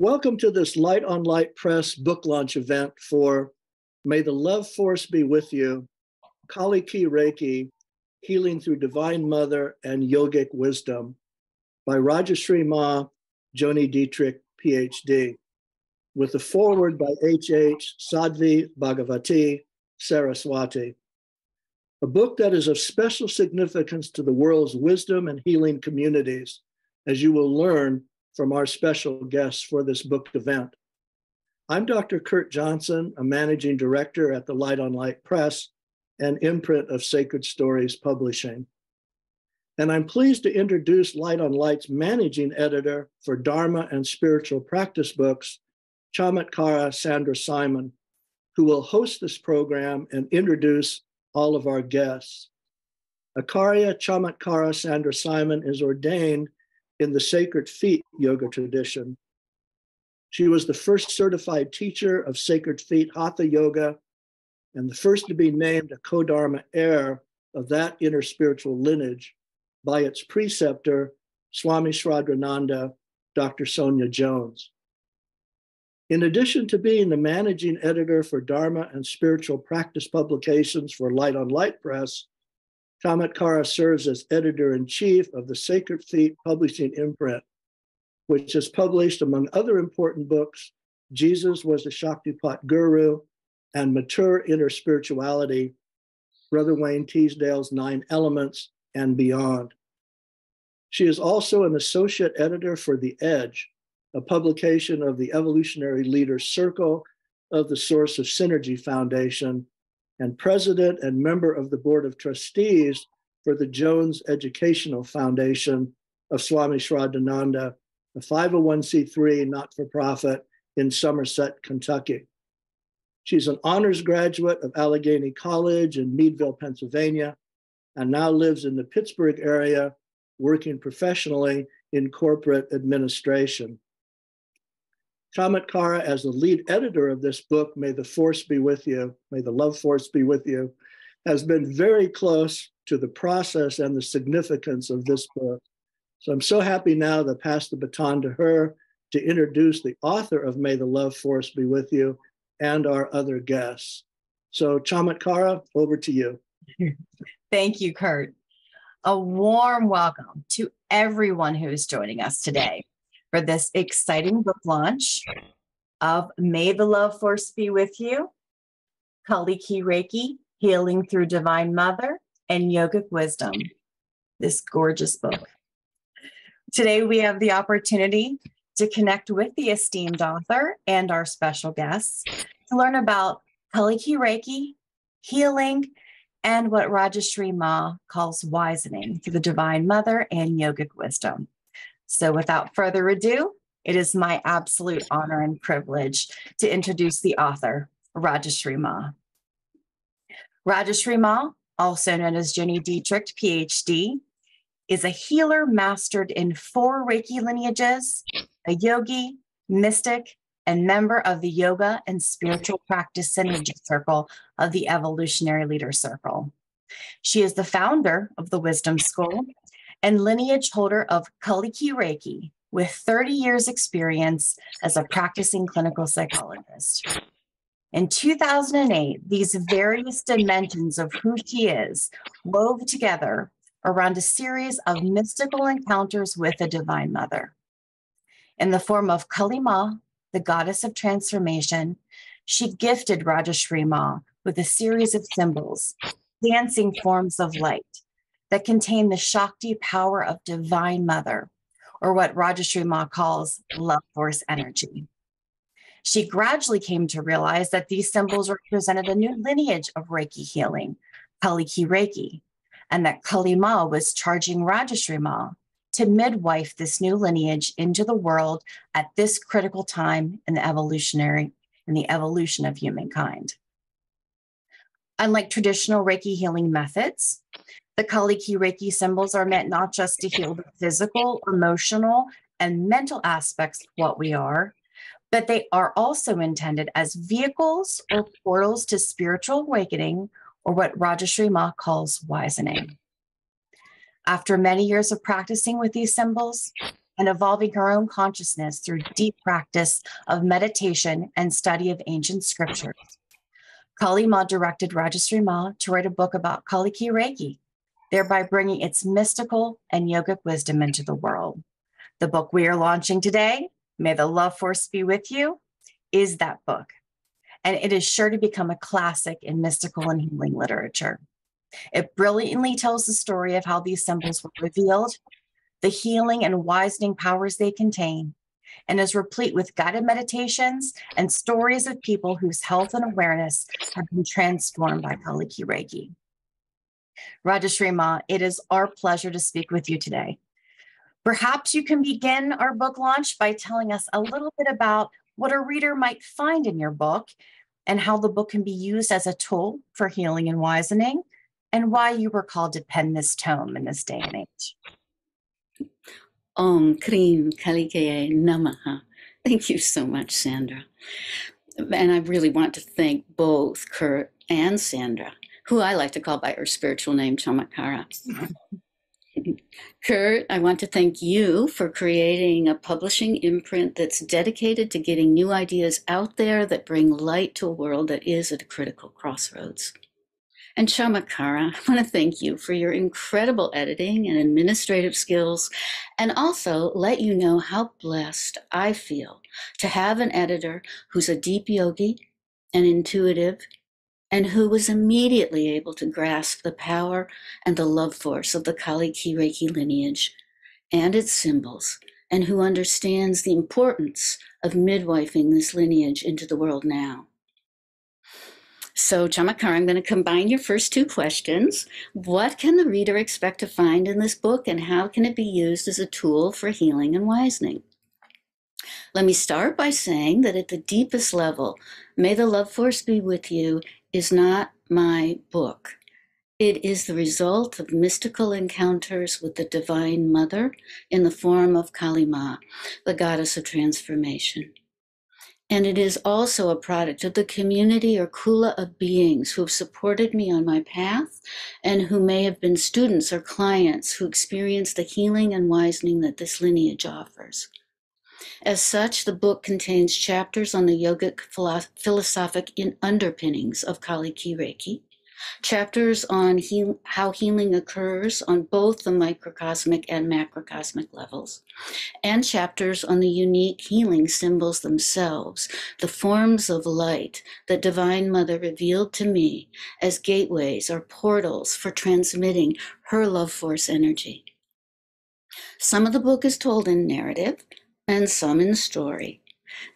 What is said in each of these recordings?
Welcome to this Light on Light Press book launch event for May the Love Force Be With You, Kali-Ki Reiki, Healing Through Divine Mother and Yogic Wisdom by Rajashree Maa, Joni Dittrich, Ph.D., with the foreword by H.H. Sadhvi Bhagavati Saraswati. A book that is of special significance to the world's wisdom and healing communities, as you will learn from our special guests for this book event. I'm Dr. Kurt Johnson, a managing director at the Light on Light Press and imprint of Sacred Stories Publishing. And I'm pleased to introduce Light on Light's managing editor for Dharma and spiritual practice books, Chamatkara Sandra Simon, who will host this program and introduce all of our guests. Acharya Chamatkara Sandra Simon is ordained in the Sacred Feet yoga tradition. She was the first certified teacher of Sacred Feet Hatha Yoga and the first to be named a Kodharma heir of that inner spiritual lineage by its preceptor, Swami Shradhananda, Dr. Sonia Jones. In addition to being the managing editor for Dharma and spiritual practice publications for Light on Light Press, Chamatkara serves as editor-in-chief of the Sacred Feet Publishing imprint, which has published, among other important books, Jesus Was a Shaktipat Guru and Mature Inner Spirituality, Brother Wayne Teasdale's 9 Elements, and beyond. She is also an associate editor for The Edge, a publication of the Evolutionary Leaders Circle of the Source of Synergy Foundation, and president and member of the board of trustees for the Jones Educational Foundation of Swami Shradhananda, a 501c3 not-for-profit in Somerset, Kentucky. She's an honors graduate of Allegheny College in Meadville, Pennsylvania, and now lives in the Pittsburgh area, working professionally in corporate administration. Chamatkara, as the lead editor of this book, May the Force Be With You, May the Love Force Be With You, has been very close to the process and the significance of this book. So I'm so happy now to pass the baton to her to introduce the author of May the Love Force Be With You and our other guests. So Chamatkara, over to you. Thank you, Kurt. A warm welcome to everyone who is joining us today for this exciting book launch of May the Love Force Be With You, Kali-Ki Reiki, Healing Through Divine Mother and Yogic Wisdom, this gorgeous book. Today, we have the opportunity to connect with the esteemed author and our special guests to learn about Kali-Ki Reiki, healing, and what Rajashree Maa calls wisening through the Divine Mother and Yogic Wisdom. So without further ado, it is my absolute honor and privilege to introduce the author, Rajashree Maa. Rajashree Maa, also known as Joni Dittrich, Ph.D., is a healer mastered in 4 Reiki lineages, a yogi, mystic, and member of the Yoga and Spiritual Practice Synergy Circle of the Evolutionary Leaders Circle. She is the founder of the Wisdom School and lineage holder of Kali-Ki Reiki, with 30 years experience as a practicing clinical psychologist. In 2008, these various dimensions of who she is wove together around a series of mystical encounters with the Divine Mother. In the form of Kali Maa, the goddess of transformation, she gifted Rajashree Maa with a series of symbols, dancing forms of light, that contain the Shakti power of Divine Mother, or what Rajashree Maa calls love force energy. She gradually came to realize that these symbols represented a new lineage of Reiki healing, Kali-Ki Reiki, and that Kali Maa was charging Rajashree Maa to midwife this new lineage into the world at this critical time in the evolution of humankind. Unlike traditional Reiki healing methods, the Kali-Ki Reiki symbols are meant not just to heal the physical, emotional, and mental aspects of what we are, but they are also intended as vehicles or portals to spiritual awakening, or what Rajashree Maa calls wisening. After many years of practicing with these symbols, and evolving her own consciousness through deep practice of meditation and study of ancient scriptures. Kali Maa directed Rajashree Maa to write a book about Kali-Ki Reiki, thereby bringing its mystical and yogic wisdom into the world. The book we are launching today, May the Love Force Be With You, is that book, and it is sure to become a classic in mystical and healing literature. It brilliantly tells the story of how these symbols were revealed, the healing and wisening powers they contain, and is replete with guided meditations and stories of people whose health and awareness have been transformed by Kali-Ki Reiki. Rajashree Maa, it is our pleasure to speak with you today. Perhaps you can begin our book launch by telling us a little bit about what a reader might find in your book and how the book can be used as a tool for healing and wisening, and why you were called to pen this tome in this day and age. Om Krim Kali-Ki Namaha. Thank you so much, Sandra. And I really want to thank both Kurt and Sandra, who I like to call by her spiritual name, Chamatkara. Kurt, I want to thank you for creating a publishing imprint that's dedicated to getting new ideas out there that bring light to a world that is at a critical crossroads. And Chamatkara, I want to thank you for your incredible editing and administrative skills, and also let you know how blessed I feel to have an editor who's a deep yogi and intuitive, and who was immediately able to grasp the power and the love force of the Kali-Ki Reiki lineage and its symbols, and who understands the importance of midwifing this lineage into the world now. So, Chamatkara, I'm going to combine your first two questions. What can the reader expect to find in this book, and how can it be used as a tool for healing and wisening? Let me start by saying that at the deepest level, May the Love Force Be With You is not my book. It is the result of mystical encounters with the Divine Mother in the form of Kali Maa, the goddess of transformation. And it is also a product of the community or kula of beings who have supported me on my path and who may have been students or clients who experienced the healing and wisening that this lineage offers. As such, the book contains chapters on the yogic philosophic underpinnings of Kali-Ki Reiki, chapters on how healing occurs on both the microcosmic and macrocosmic levels, and chapters on the unique healing symbols themselves, the forms of light that Divine Mother revealed to me as gateways or portals for transmitting her love force energy. Some of the book is told in narrative and some in story.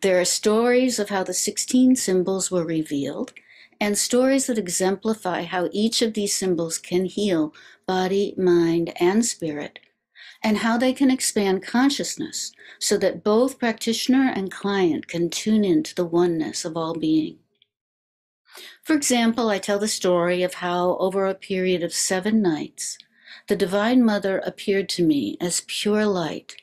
There are stories of how the 16 symbols were revealed, and stories that exemplify how each of these symbols can heal body, mind, and spirit, and how they can expand consciousness so that both practitioner and client can tune into the oneness of all being. For example, I tell the story of how over a period of 7 nights, the Divine Mother appeared to me as pure light.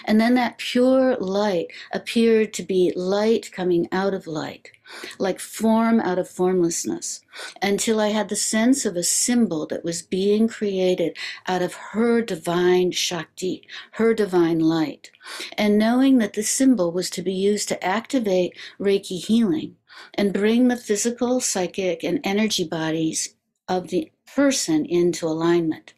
And then that pure light appeared to be light coming out of light, like form out of formlessness, until I had the sense of a symbol that was being created out of her divine Shakti, her divine light. And knowing that the symbol was to be used to activate Reiki healing and bring the physical, psychic, and energy bodies of the person into alignment.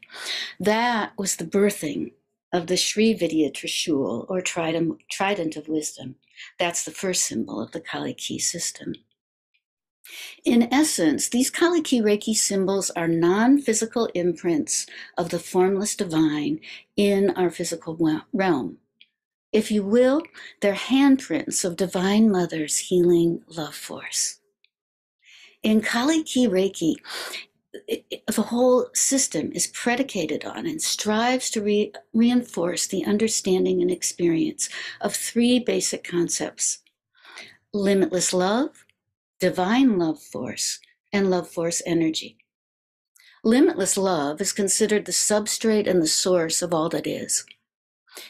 That was the birthing of the Sri Vidya Trishul, or trident of wisdom. That's the first symbol of the Kali-Ki system. In essence, these Kali-Ki Reiki symbols are non-physical imprints of the formless divine in our physical realm. If you will, they're handprints of Divine Mother's healing love force. In Kali-Ki Reiki, the whole system is predicated on and strives to reinforce the understanding and experience of 3 basic concepts: limitless love, divine love force, and love force energy. Limitless love is considered the substrate and the source of all that is.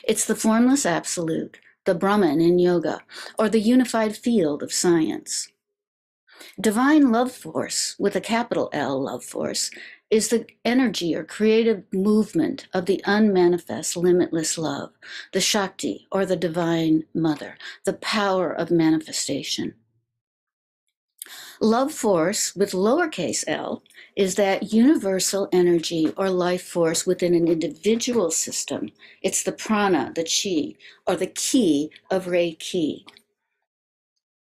It's the formless absolute, the Brahman in yoga, or the unified field of science. Divine love force, with a capital L love force, is the energy or creative movement of the unmanifest, limitless love, the Shakti or the Divine Mother, the power of manifestation. Love force with lowercase l is that universal energy or life force within an individual system. It's the prana, the chi, or the ki of Reiki.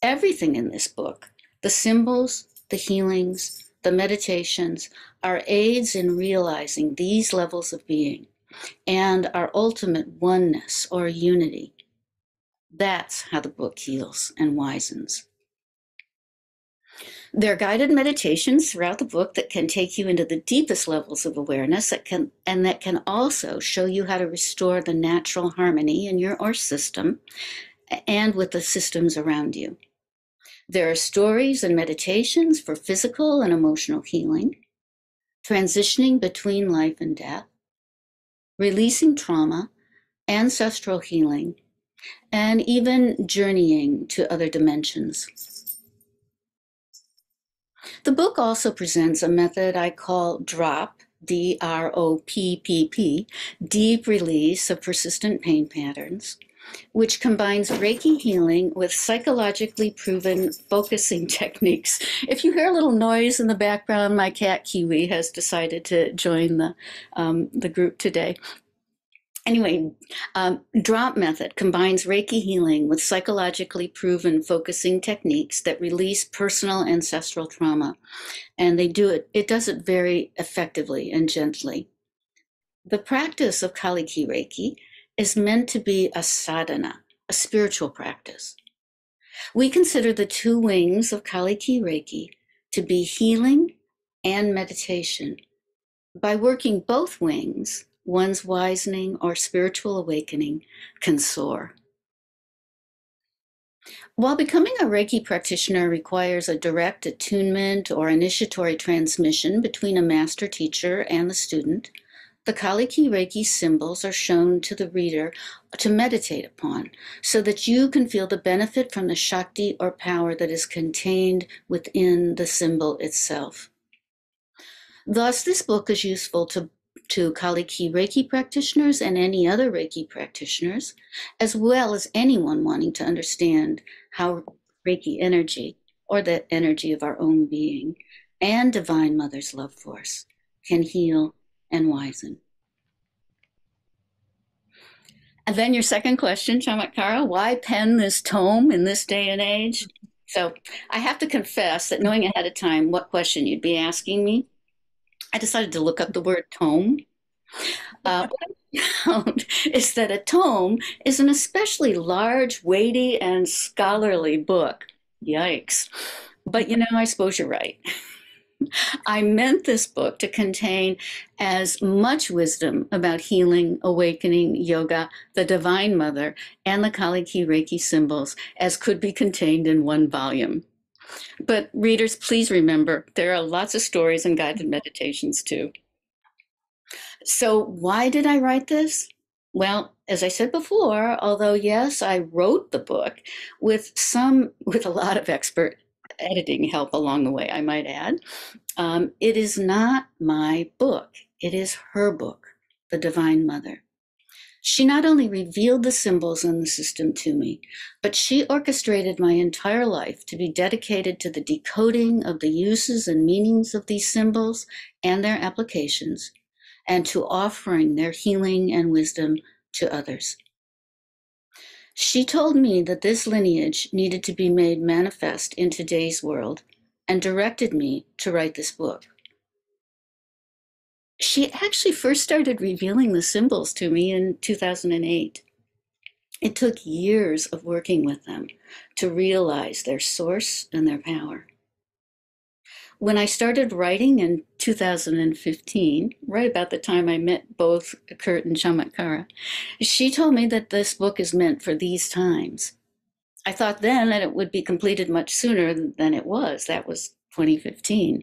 Everything in this book, the symbols, the healings, the meditations, are aids in realizing these levels of being and our ultimate oneness or unity. That's how the book heals and wisens. There are guided meditations throughout the book that can take you into the deepest levels of awareness that can also show you how to restore the natural harmony in your system and with the systems around you. There are stories and meditations for physical and emotional healing, transitioning between life and death, releasing trauma, ancestral healing, and even journeying to other dimensions. The book also presents a method I call DROPP, D-R-O-P-P-P, deep release of persistent pain patterns, which combines Reiki healing with psychologically proven focusing techniques. If you hear a little noise in the background, my cat Kiwi has decided to join the group today. Anyway, DROPP method combines Reiki healing with psychologically proven focusing techniques that release personal ancestral trauma. And it does it very effectively and gently. The practice of Kali-Ki Reiki is meant to be a sadhana, a spiritual practice. We consider the two wings of Kali-Ki Reiki to be healing and meditation. By working both wings, one's wisening or spiritual awakening can soar. While becoming a Reiki practitioner requires a direct attunement or initiatory transmission between a master teacher and the student, the Kali-Ki Reiki symbols are shown to the reader to meditate upon so that you can feel the benefit from the Shakti or power that is contained within the symbol itself. Thus, this book is useful to Kali-Ki Reiki practitioners and any other Reiki practitioners, as well as anyone wanting to understand how Reiki energy, or the energy of our own being, and Divine Mother's love force can heal and wisen. And then your second question, Chamatkara, why pen this tome in this day and age? So I have to confess that knowing ahead of time what question you'd be asking me, I decided to look up the word tome. What I found is that a tome is an especially large, weighty, and scholarly book. Yikes. But I suppose you're right. I meant this book to contain as much wisdom about healing, awakening, yoga, the Divine Mother, and the Kali-Ki Reiki symbols as could be contained in one volume. But readers, please remember, there are lots of stories and guided meditations too. So why did I write this? Well, as I said before, although yes, I wrote the book with a lot of expert editing help along the way, I might add. It is not my book. It is her book, the Divine Mother. She not only revealed the symbols in the system to me, but she orchestrated my entire life to be dedicated to the decoding of the uses and meanings of these symbols and their applications, and to offering their healing and wisdom to others. She told me that this lineage needed to be made manifest in today's world and directed me to write this book. She actually first started revealing the symbols to me in 2008. It took years of working with them to realize their source and their power. When I started writing in 2015, right about the time I met both Kurt and Chamatkara, she told me that this book is meant for these times. I thought then that it would be completed much sooner than it was. That was 2015.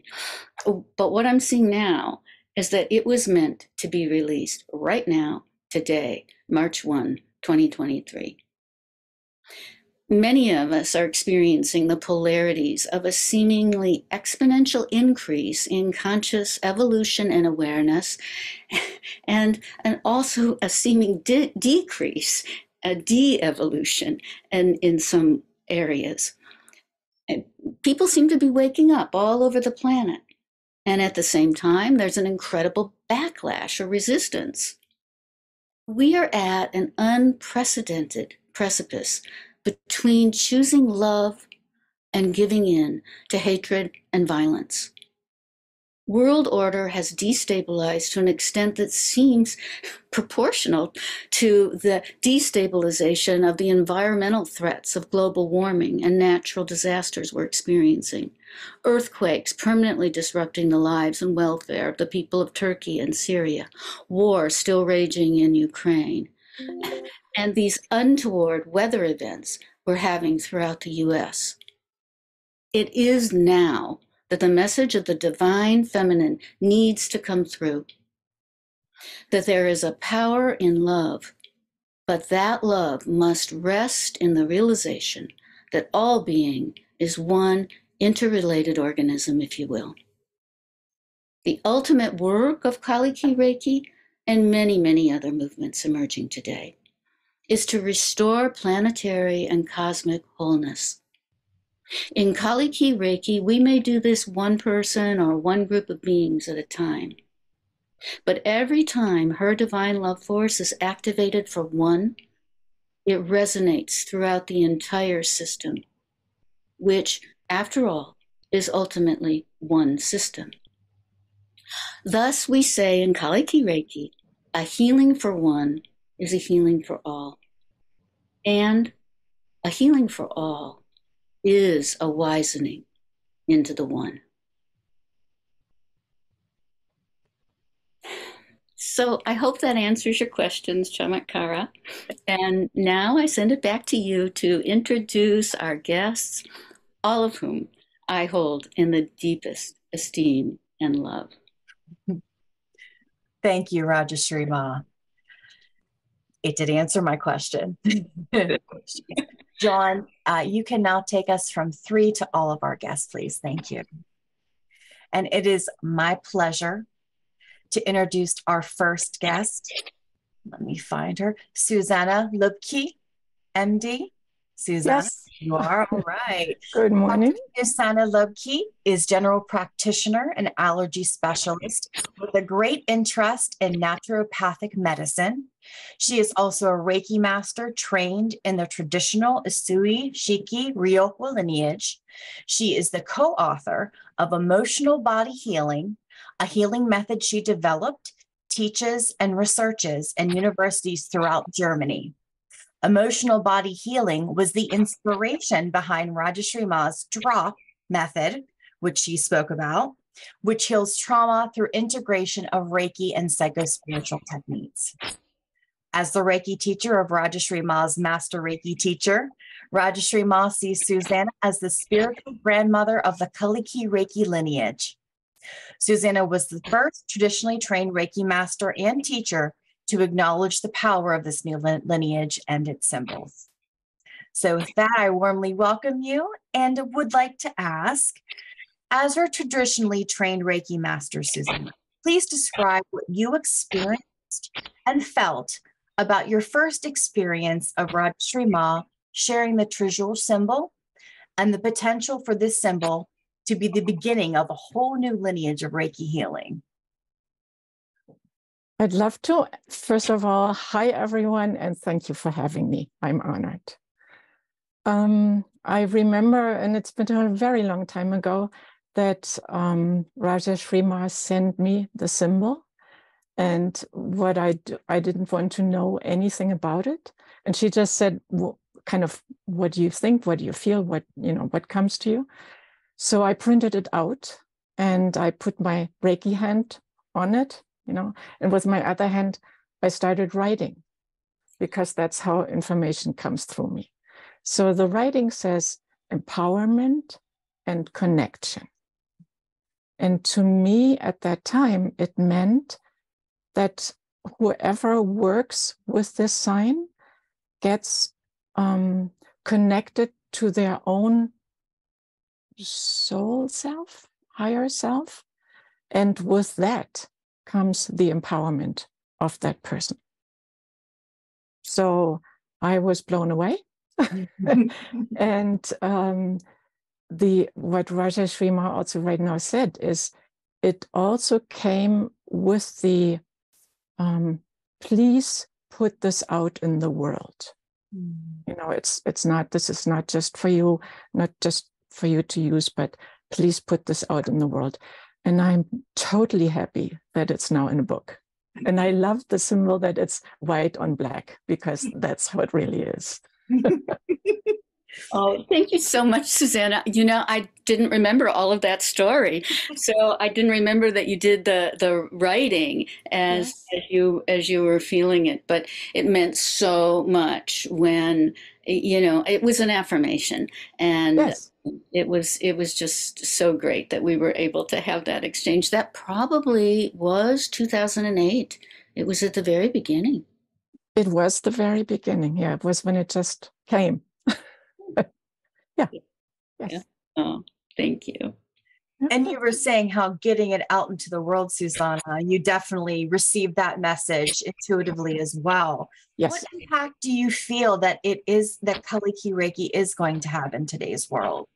But what I'm seeing now is that it was meant to be released right now, today, March 1, 2023. Many of us are experiencing the polarities of a seemingly exponential increase in conscious evolution and awareness, and also a seeming decrease, a de-evolution, and in some areas. And people seem to be waking up all over the planet. And at the same time, there's an incredible backlash or resistance. We are at an unprecedented precipice between choosing love and giving in to hatred and violence. World order has destabilized to an extent that seems proportional to the destabilization of the environmental threats of global warming and natural disasters we're experiencing. Earthquakes permanently disrupting the lives and welfare of the people of Turkey and Syria. War still raging in Ukraine. And these untoward weather events we're having throughout the US. It is now that the message of the divine feminine needs to come through. That there is a power in love, but that love must rest in the realization that all being is one interrelated organism, if you will. The ultimate work of Kali-Ki Reiki and many, many other movements emerging today is to restore planetary and cosmic wholeness. In Kali-Ki Reiki, we may do this one person or one group of beings at a time. But every time her divine love force is activated for one, it resonates throughout the entire system, which, after all, is ultimately one system. Thus, we say in Kali-Ki Reiki, a healing for one is a healing for all. And a healing for all is a wisening into the one. So I hope that answers your questions, Chamatkara. And now I send it back to you to introduce our guests, all of whom I hold in the deepest esteem and love. Thank you, Rajashree Maa. It did answer my question. John, you can now take us from 3 to all of our guests, please. Thank you. And it is my pleasure to introduce our first guest. Let me find her. Susanna Lubke, MD. Susanna, Yes. You are all right. Good morning. Susanna Lubke is general practitioner and allergy specialist with a great interest in naturopathic medicine. She is also a Reiki master trained in the traditional Usui Shiki Ryoku lineage. She is the co-author of Emotional Body Healing, a healing method she developed, teaches, and researches in universities throughout Germany. Emotional body healing was the inspiration behind Rajashree Maa's drop method, which she spoke about, which heals trauma through integration of Reiki and psychospiritual techniques. As the Reiki teacher of Rajashree Maa's master Reiki teacher, Rajashree Maa sees Susanna as the spiritual grandmother of the Kali-Ki Reiki lineage. Susanna was the first traditionally trained Reiki master and teacher to acknowledge the power of this new lineage and its symbols. So with that, I warmly welcome you and would like to ask, as her traditionally trained Reiki master, Susanna, please describe what you experienced and felt about your first experience of Rajashree Maa sharing the Trishul symbol and the potential for this symbol to be the beginning of a whole new lineage of Reiki healing. I'd love to. First of all, hi, everyone, and thank you for having me. I'm honored. I remember, and it's been a very long time ago, that Rajashree Maa sent me the symbol, and what I didn't want to know anything about it. And she just said, kind of, what do you think? What do you feel? What comes to you? So I printed it out and I put my Reiki hand on it, and with my other hand, I started writing because that's how information comes through me. So the writing says empowerment and connection. And to me at that time, it meant that whoever works with this sign gets connected to their own soul self, higher self. And with that comes the empowerment of that person. So I was blown away. And what Rajashree Maa also right now said is, it also came with the please put this out in the world. You know, this is not just for you, not just for you to use, but please put this out in the world. And I'm totally happy that it's now in a book. And I love the symbol that it's white on black, because that's how it really is. Oh, thank you so much, Susanna. You know, I didn't remember all of that story. So I didn't remember that you did the writing as you were feeling it, but it meant so much when, you know, it was an affirmation, and Yes. it was just so great that we were able to have that exchange. That probably was 2008. It was at the very beginning. It was the very beginning. Yeah, it was when it just came. Yeah. Yes. Yeah. Oh, thank you. And you were saying how getting it out into the world, Susanna, you definitely received that message intuitively as well. Yes. What impact do you feel that Kali-Ki Reiki is going to have in today's world?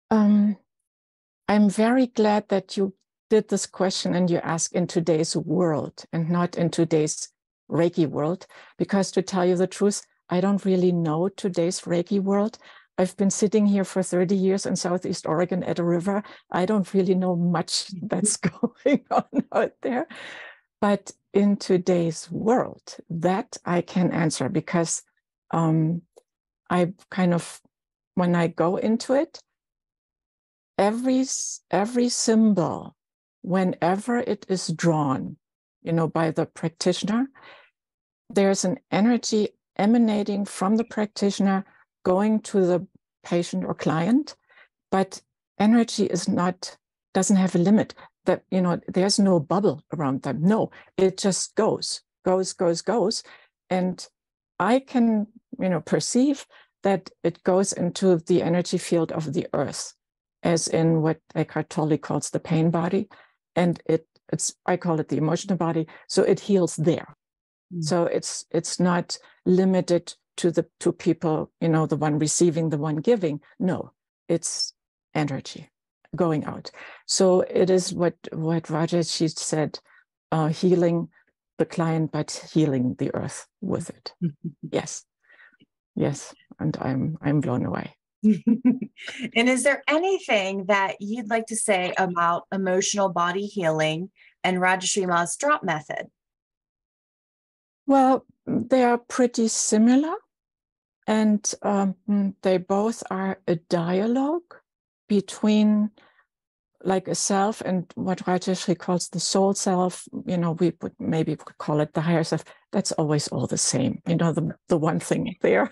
I'm very glad that you did this question and you ask in today's world and not in today's Reiki world, because to tell you the truth, I don't really know today's Reiki world. I've been sitting here for 30 years in Southeast Oregon at a river. I don't really know much that's going on out there. But in today's world, that I can answer, because I kind of, when I go into it, every symbol, whenever it is drawn, you know, by the practitioner, there's an energy emanating from the practitioner going to the patient or client, but energy doesn't have a limit. That, you know, there's no bubble around them. No, it just goes. And I can, you know, perceive that it goes into the energy field of the earth, as in what Eckhart Tolle calls the pain body. And I call it the emotional body. So it heals there. So it's not limited to the two people, you know, the one receiving, the one giving. No, it's energy going out. So it is what Rajashree said, healing the client, but healing the earth with it. Yes. And I'm blown away. And is there anything that you'd like to say about emotional body healing and Rajashree Maa's drop method? Well, they are pretty similar, and they both are a dialogue between, like, a self and what Rajashree calls the soul self. You know, we would maybe call it the higher self. That's always all the same, you know, the one thing there.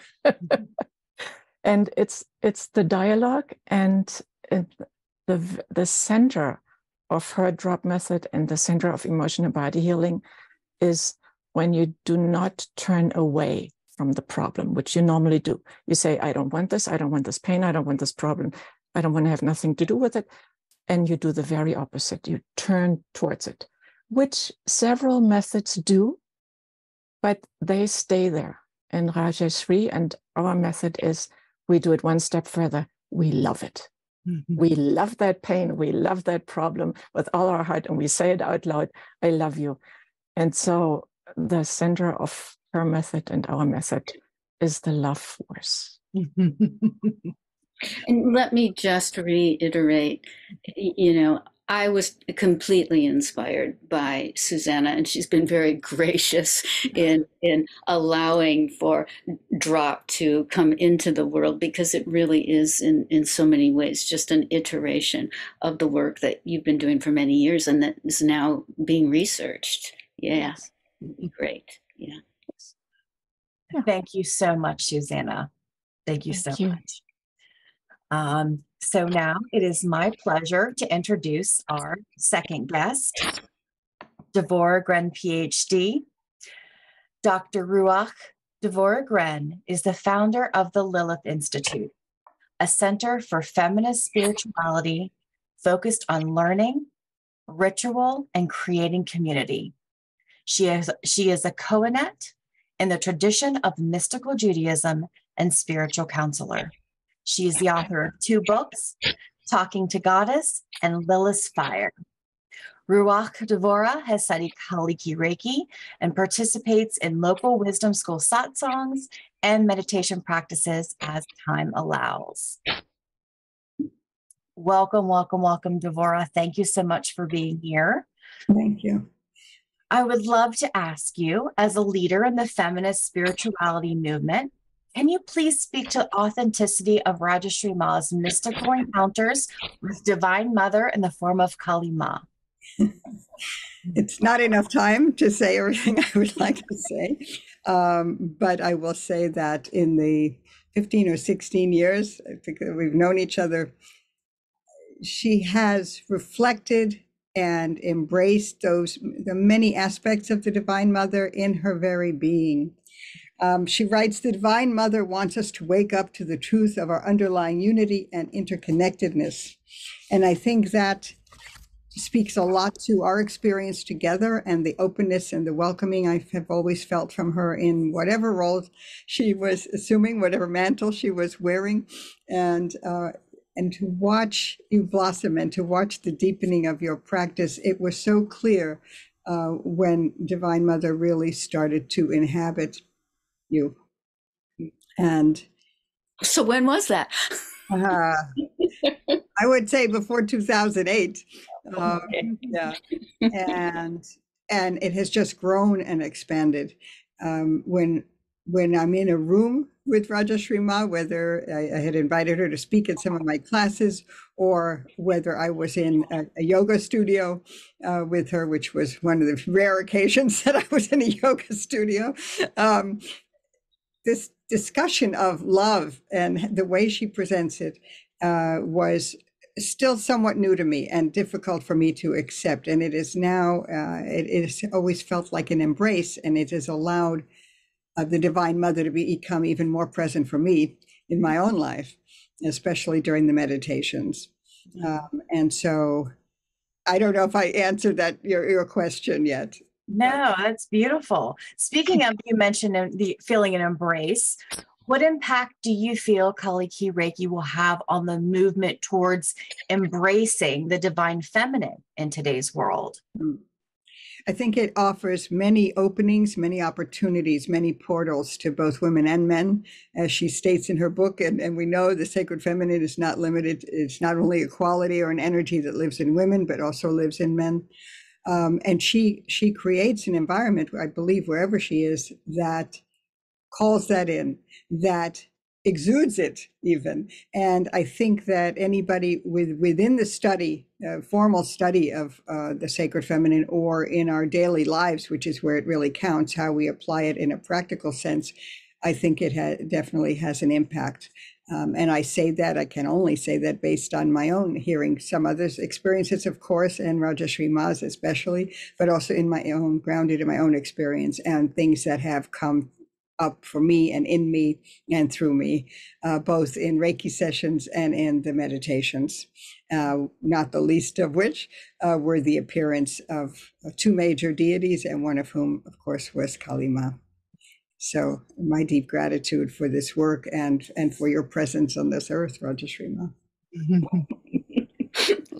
And it's the dialogue, and the center of her drop method and the center of emotional body healing is when you do not turn away from the problem, which you normally do. You say, I don't want this pain, I don't want this problem, I don't want to have nothing to do with it. And you do the very opposite. You turn towards it, which several methods do, but they stay there. And Rajashree and our method is, we do it one step further. We love it. We love that pain. We love that problem with all our heart. And we say it out loud, I love you. And so the center of her method and our method is the love force. And let me just reiterate, you know, I was completely inspired by Susanna, and she's been very gracious in allowing for drop to come into the world, because it really is in so many ways just an iteration of the work that you've been doing for many years and that is now being researched. Yeah, great. Yeah. Thank you so much, Susanna. Thank you so much. So now it is my pleasure to introduce our second guest, Devorah Gren, Ph.D., Dr. Ruach Devorah Gren is the founder of the Lilith Institute, a center for feminist spirituality focused on learning, ritual, and creating community. She is a Kohenet in the tradition of mystical Judaism and spiritual counselor. She is the author of 2 books, Talking to Goddess and Lilith's Fire. Ruach Devorah has studied Kali-Ki Reiki and participates in local wisdom school satsangs and meditation practices as time allows. Welcome, welcome, welcome, Devorah. Thank you so much for being here. Thank you. I would love to ask you, as a leader in the feminist spirituality movement, can you please speak to authenticity of Rajashree Maa's mystical encounters with Divine Mother in the form of Kali Maa? It's not enough time to say everything I would like to say, but I will say that in the 15 or 16 years, I think that we've known each other, she has reflected and embraced the many aspects of the Divine Mother in her very being. She writes, the Divine Mother wants us to wake up to the truth of our underlying unity and interconnectedness. And I think that speaks a lot to our experience together and the openness and the welcoming I have always felt from her in whatever role she was assuming, whatever mantle she was wearing, and to watch you blossom and to watch the deepening of your practice. It was so clear when Divine Mother really started to inhabit you. And so when was that? I would say before 2008. Yeah, and it has just grown and expanded. When I'm in a room with Rajashree Maa, whether I had invited her to speak at some of my classes, or whether I was in a yoga studio with her, which was one of the rare occasions that I was in a yoga studio. This discussion of love and the way she presents it was still somewhat new to me and difficult for me to accept. And it is now, it has always felt like an embrace, and it has allowed the Divine Mother to become even more present for me in my own life, especially during the meditations. And so I don't know if I answered that your question yet. No, that's beautiful. Speaking of, you mentioned the feeling an embrace. What impact do you feel Kali-Ki Reiki will have on the movement towards embracing the divine feminine in today's world? I think it offers many openings, many opportunities, many portals to both women and men, as she states in her book. And we know the sacred feminine is not limited. It's not only a quality or an energy that lives in women, but also lives in men. And she creates an environment, I believe, wherever she is, that calls that in, that exudes it even. And I think that anybody within the study, formal study of the sacred feminine, or in our daily lives, which is where it really counts, how we apply it in a practical sense, I think it definitely has an impact. And I say that, I can only say that based on my own hearing some others' experiences, of course, and Rajashree Maa's especially, but also in my own, grounded in my own experience and things that have come up for me and in me and through me, both in Reiki sessions and in the meditations, not the least of which were the appearance of 2 major deities, and one of whom, of course, was Kali Maa. So my deep gratitude for this work and for your presence on this earth, Rajashree Maa.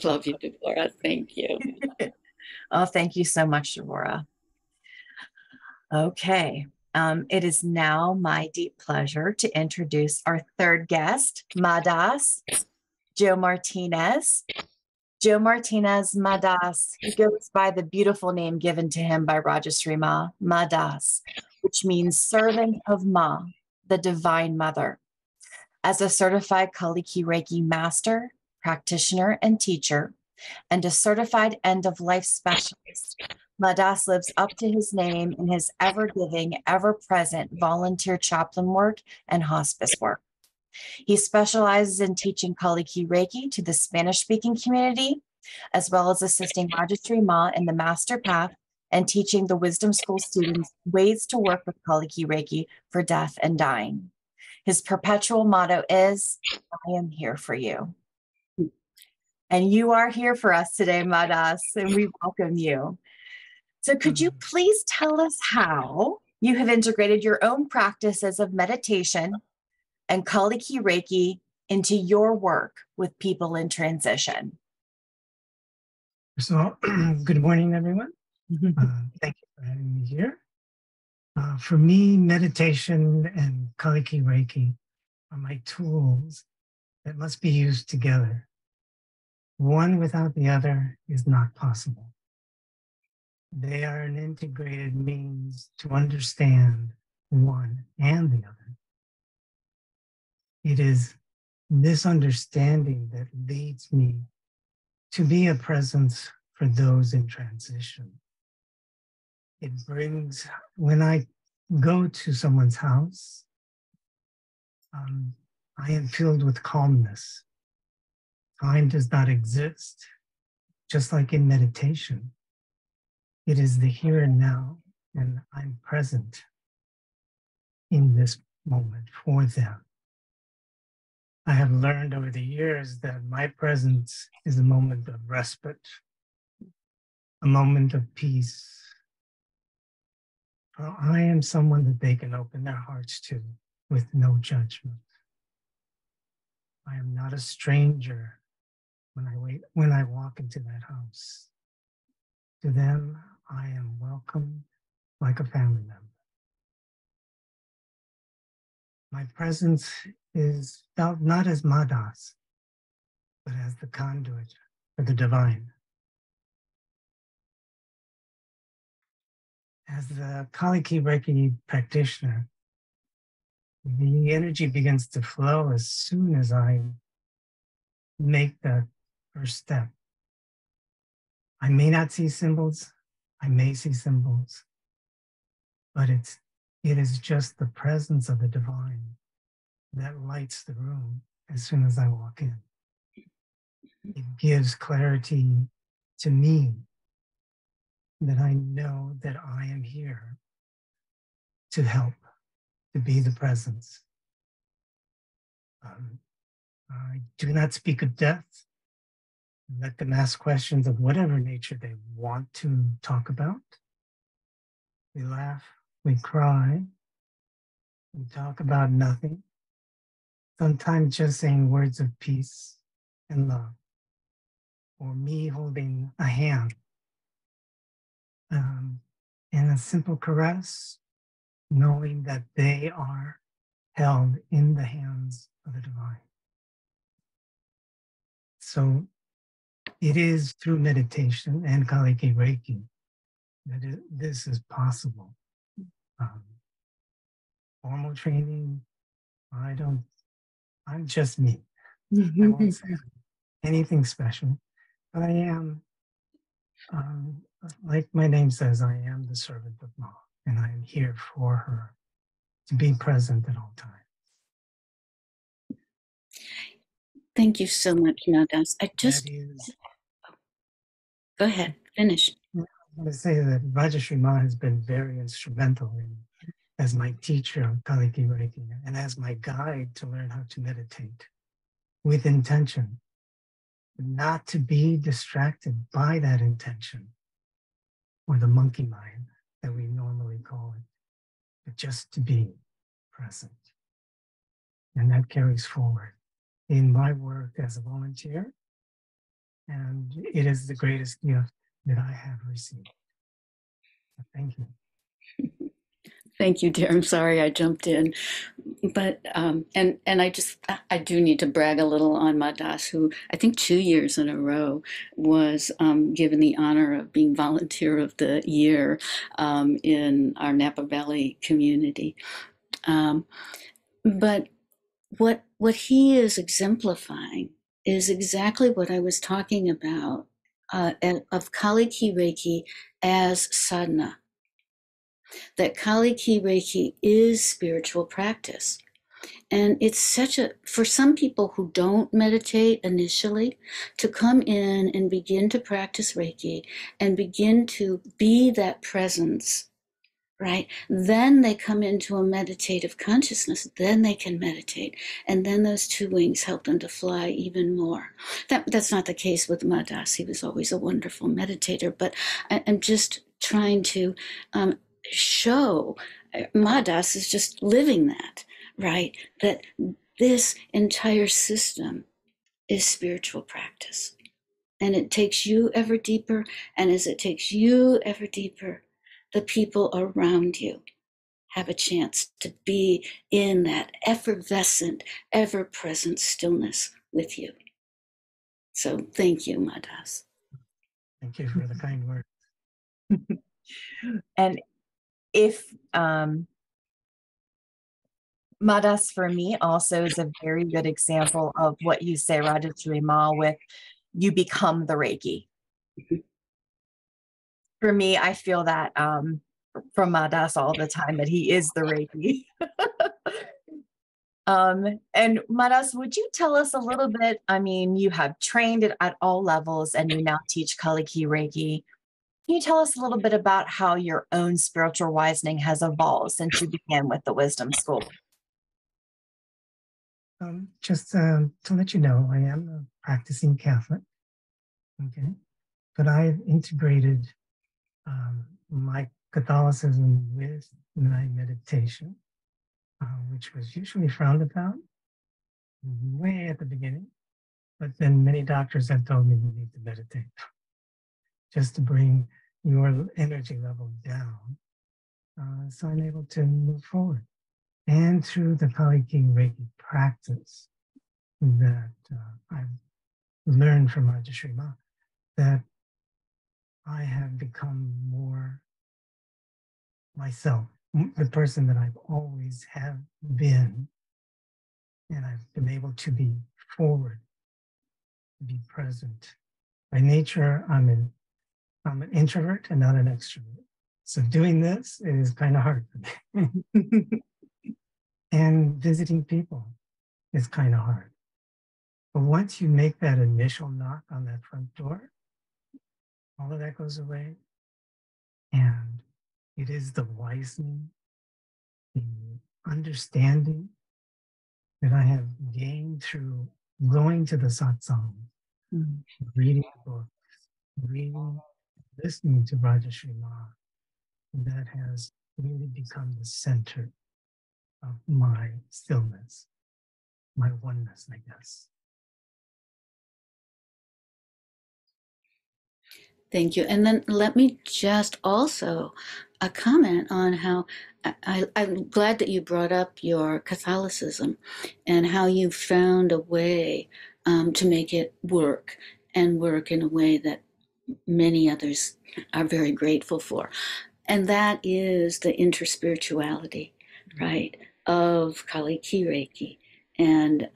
Love you, Devorah. Thank you. Oh, thank you so much, Devorah. Okay. It is now my deep pleasure to introduce our third guest, Madas, Joe Martinez. Joe Martinez Madas, he goes by the beautiful name given to him by Rajashree Maa, Madas, which means servant of Ma, the Divine Mother. As a certified Kali-Ki Reiki master, practitioner, and teacher, and a certified end-of-life specialist, Madas lives up to his name in his ever-giving, ever-present volunteer chaplain work and hospice work. He specializes in teaching Kali-Ki Reiki to the Spanish-speaking community, as well as assisting Rajashree Maa in the master path and teaching the Wisdom School students ways to work with Kali-Ki Reiki for death and dying. His perpetual motto is, I am here for you. And you are here for us today, Madas, and we welcome you. So could you please tell us how you have integrated your own practices of meditation and Kali-Ki Reiki into your work with people in transition? So, good morning, everyone. Thank you for having me here. For me, meditation and Kali-Ki Reiki are my tools that must be used together. One without the other is not possible. They are an integrated means to understand one and the other. It is this understanding that leads me to be a presence for those in transition. It brings, when I go to someone's house, I am filled with calmness. Time does not exist, just like in meditation. It is the here and now, and I'm present in this moment for them. I have learned over the years that my presence is a moment of respite, a moment of peace. For I am someone that they can open their hearts to with no judgment. I am not a stranger when I walk into that house. To them, I am welcomed like a family member. My presence is felt not as Madas, but as the conduit for the divine. As the Kali-Ki Reiki practitioner, the energy begins to flow as soon as I make the first step. I may not see symbols, I may see symbols, but it is just the presence of the divine that lights the room as soon as I walk in. It gives clarity to me that I know that I am here to help, to be the presence. I do not speak of death. Let them ask questions of whatever nature they want to talk about. We laugh, we cry, we talk about nothing. Sometimes just saying words of peace and love, or me holding a hand, and a simple caress, knowing that they are held in the hands of the divine. So it is through meditation and Kali-Ki Reiki that this is possible. Formal training, I'm just me. I won't say anything special, but I am, like my name says, I am the servant of Ma, and I am here for her to be present at all times. Thank you so much, Madas. Go ahead, finish. I want to say that Rajashree Maa has been very instrumental as my teacher of Kali-Ki Reiki and as my guide to learn how to meditate with intention, not to be distracted by that intention or the monkey mind that we normally call it, but just to be present. And that carries forward in my work as a volunteer, and it is the greatest gift that I have received. So thank you. Thank you, dear. I'm sorry I jumped in, but and I do need to brag a little on Madas, who I think 2 years in a row was given the honor of being Volunteer of the Year in our Napa Valley community. But what he is exemplifying is exactly what I was talking about of Kali-Ki Reiki as sadhana. That Kali-Ki Reiki is spiritual practice. And it's such a, for some people who don't meditate initially, to come in and begin to practice Reiki and begin to be that presence, right? Then they come into a meditative consciousness, then they can meditate. And then those two wings help them to fly even more. That's not the case with Maa Das. He was always a wonderful meditator, but I'm just trying to show Maa Das is just living that, right? That this entire system is spiritual practice. And it takes you ever deeper. And as it takes you ever deeper, the people around you have a chance to be in that effervescent, ever-present stillness with you. So thank you, Maa Das. Thank you for the kind words. And if Maa Das for me also is a very good example of what you say, Rajashree Maa, with you become the Reiki. For me, I feel that from Maa Das all the time, that he is the Reiki. And Maa Das, would you tell us a little bit? I mean, you have trained at all levels and you now teach Kali-Ki Reiki. Can you tell us a little bit about how your own spiritual wisening has evolved since you began with the Wisdom School? Just to let you know, I am a practicing Catholic, okay? But I've integrated my Catholicism with my meditation, which was usually frowned upon way at the beginning. But then many doctors have told me you need to meditate just to bring your energy level down. So I'm able to move forward. And through the Kali-Ki Reiki practice that I've learned from Rajashree Maa, that I have become more myself, the person that I've always have been. And I've been able to be forward, to be present. By nature, I'm an introvert and not an extrovert. So doing this is kind of hard for me. And visiting people is kind of hard. But once you make that initial knock on that front door, all of that goes away. And it is the wisening, the understanding that I have gained through going to the satsang, reading books, listening to Rajashree Maa, that has really become the center of my stillness, my oneness, I guess. Thank you. And then let me just also comment on how I'm glad that you brought up your Catholicism and how you found a way to make it work and work in a way that many others are very grateful for. And that is the interspirituality, right, of Kali-Ki Reiki. And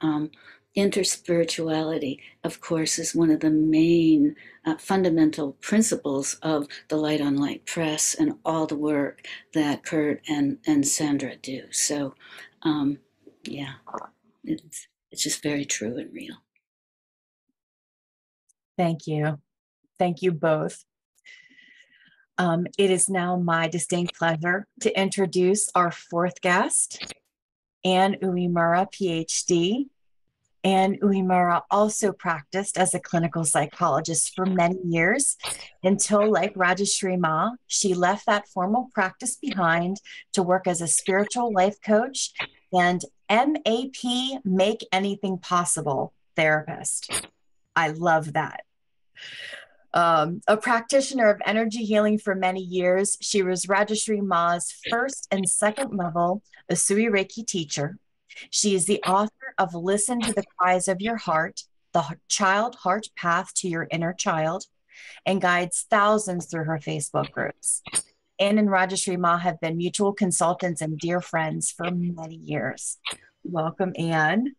interspirituality, of course, is one of the main fundamental principles of the Light on Light Press and all the work that Kurt and Sandra do. So, yeah, it's just very true and real. Thank you. Thank you both. It is now my distinct pleasure to introduce our fourth guest, Anne Uemura, Ph.D. Anne Uemura also practiced as a clinical psychologist for many years until, like Rajashree Maa, she left that formal practice behind to work as a spiritual life coach and MAP, Make Anything Possible therapist. I love that. A practitioner of energy healing for many years, she was Rajashree Maa's first and second level Usui Reiki teacher. She is the author of Listen to the Cries of Your Heart, the Child Heart Path to Your Inner Child, and guides thousands through her Facebook groups. Anne and Rajashree Maa have been mutual consultants and dear friends for many years. Welcome, Anne.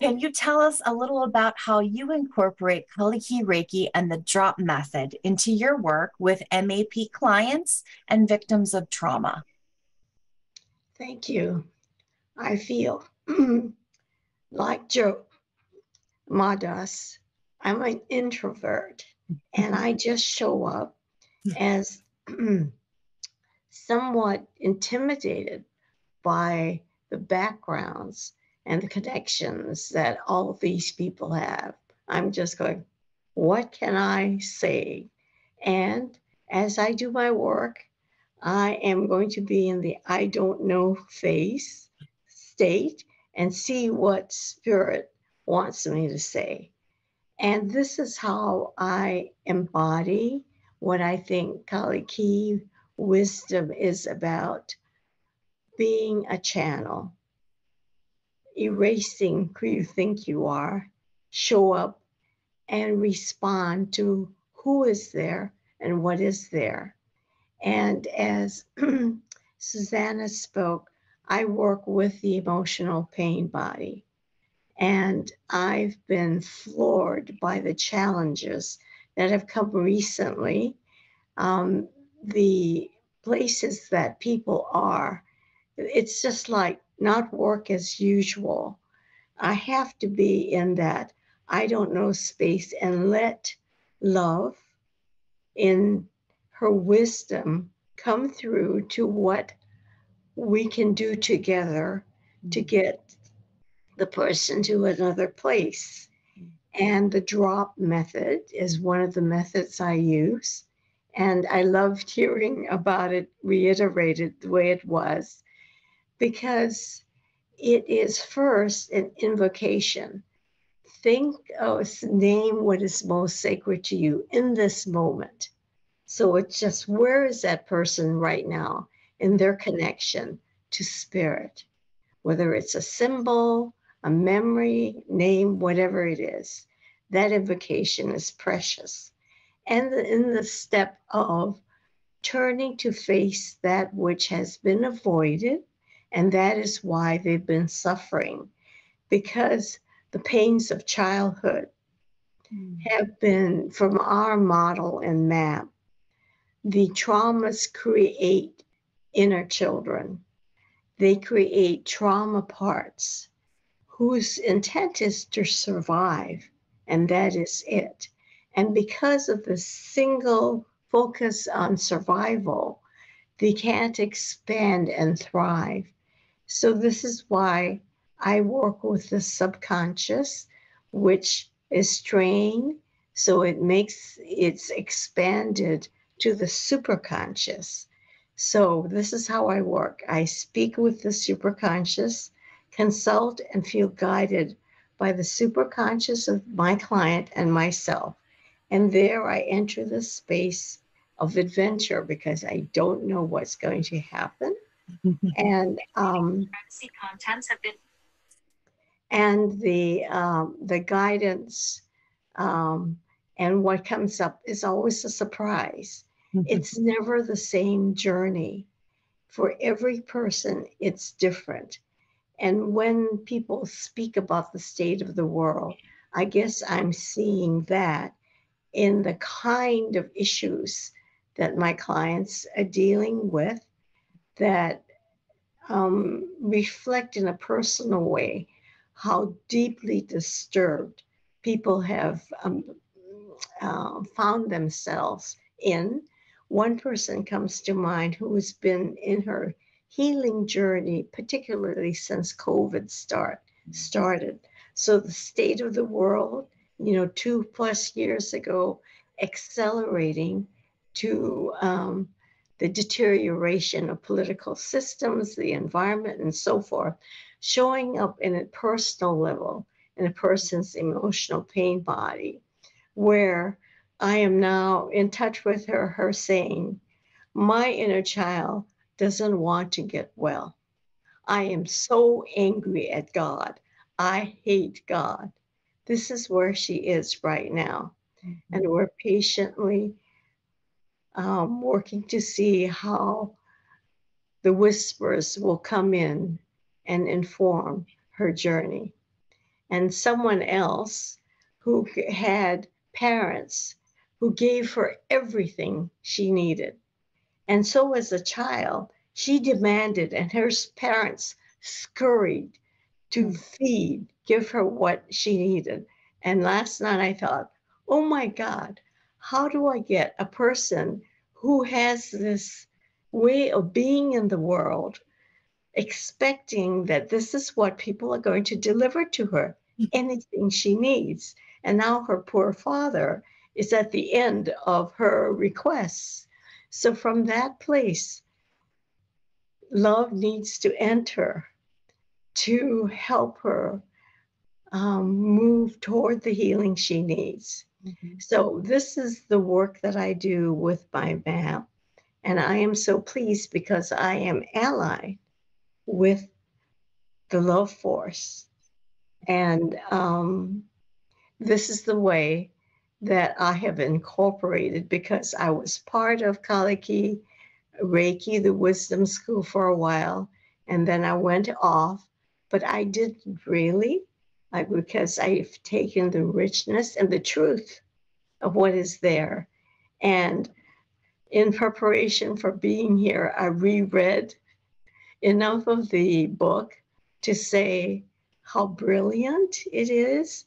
Can you tell us a little about how you incorporate Kali-Ki Reiki and the drop method into your work with MAP clients and victims of trauma? Thank you. I feel like Joe Madas. I'm an introvert, and I just show up as somewhat intimidated by the backgrounds and the connections that all these people have. I'm just going, what can I say? And as I do my work, I am going to be in the I don't know phase state and see what spirit wants me to say. And this is how I embody what I think Kali-Ki wisdom is about: being a channel, erasing who you think you are, show up and respond to who is there and what is there. And as Susanna spoke, I work with the emotional pain body. And I've been floored by the challenges that have come recently. The places that people are, it's just like not work as usual. I have to be in that I don't know space and let love in her wisdom come through to what we can do together to get the person to another place. And the drop method is one of the methods I use. And I loved hearing about it reiterated the way it was, because it is first an invocation. Think of, name what is most sacred to you in this moment. So it's just, where is that person right now in their connection to spirit? Whether it's a symbol, a memory, name, whatever it is, that invocation is precious. And in the step of turning to face that which has been avoided, and that is why they've been suffering, because the pains of childhood have been, from our model and map, the traumas create inner children. They create trauma parts whose intent is to survive, and that is it. And because of the single focus on survival, they can't expand and thrive. So this is why I work with the subconscious, which is trained, so it's expanded to the superconscious. So this is how I work. I speak with the superconscious, consult and feel guided by the superconscious of my client and myself. And there I enter the space of adventure, because I don't know what's going to happen. And the guidance and what comes up is always a surprise. It's never the same journey. For every person, it's different. And when people speak about the state of the world, I guess I'm seeing that in the kind of issues that my clients are dealing with, that reflect in a personal way how deeply disturbed people have found themselves in. One person comes to mind who has been in her healing journey, particularly since COVID started. So the state of the world, 2+ years ago, accelerating to the deterioration of political systems, the environment, and so forth, showing up in a personal level in a person's emotional pain body, where I am now in touch with her saying, my inner child doesn't want to get well. I am so angry at God. I hate God. This is where she is right now. And we're patiently working to see how the whispers will come in and inform her journey. And someone else who had parents who gave her everything she needed. And so as a child, she demanded, and her parents scurried to feed, give her what she needed. And last night I thought, oh my God, how do I get a person who has this way of being in the world, expecting that this is what people are going to deliver to her, anything she needs. And now her poor father is at the end of her requests. So from that place, love needs to enter to help her move toward the healing she needs. So this is the work that I do with my map. And I am so pleased because I am allied with the Love Force. And this is the way that I have incorporated, because I was part of Kali-Ki Reiki, the wisdom school, for a while. And then I went off, but I didn't really, because I've taken the richness and the truth of what is there. And in preparation for being here, I reread enough of the book to say how brilliant it is,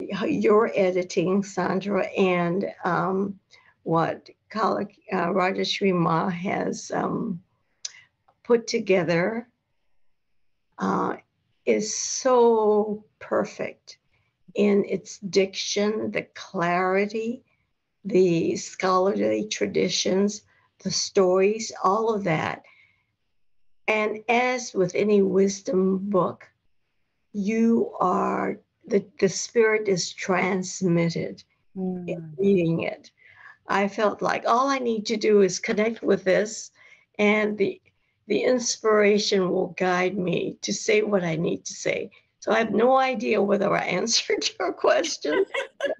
your editing, Sandra, and what Rajashree Maa has put together is so perfect in its diction, the clarity, the scholarly traditions, the stories, all of that. And as with any wisdom book, you are, the spirit is transmitted in reading it. I felt like all I need to do is connect with this, and the inspiration will guide me to say what I need to say. So I have no idea whether I answered your question.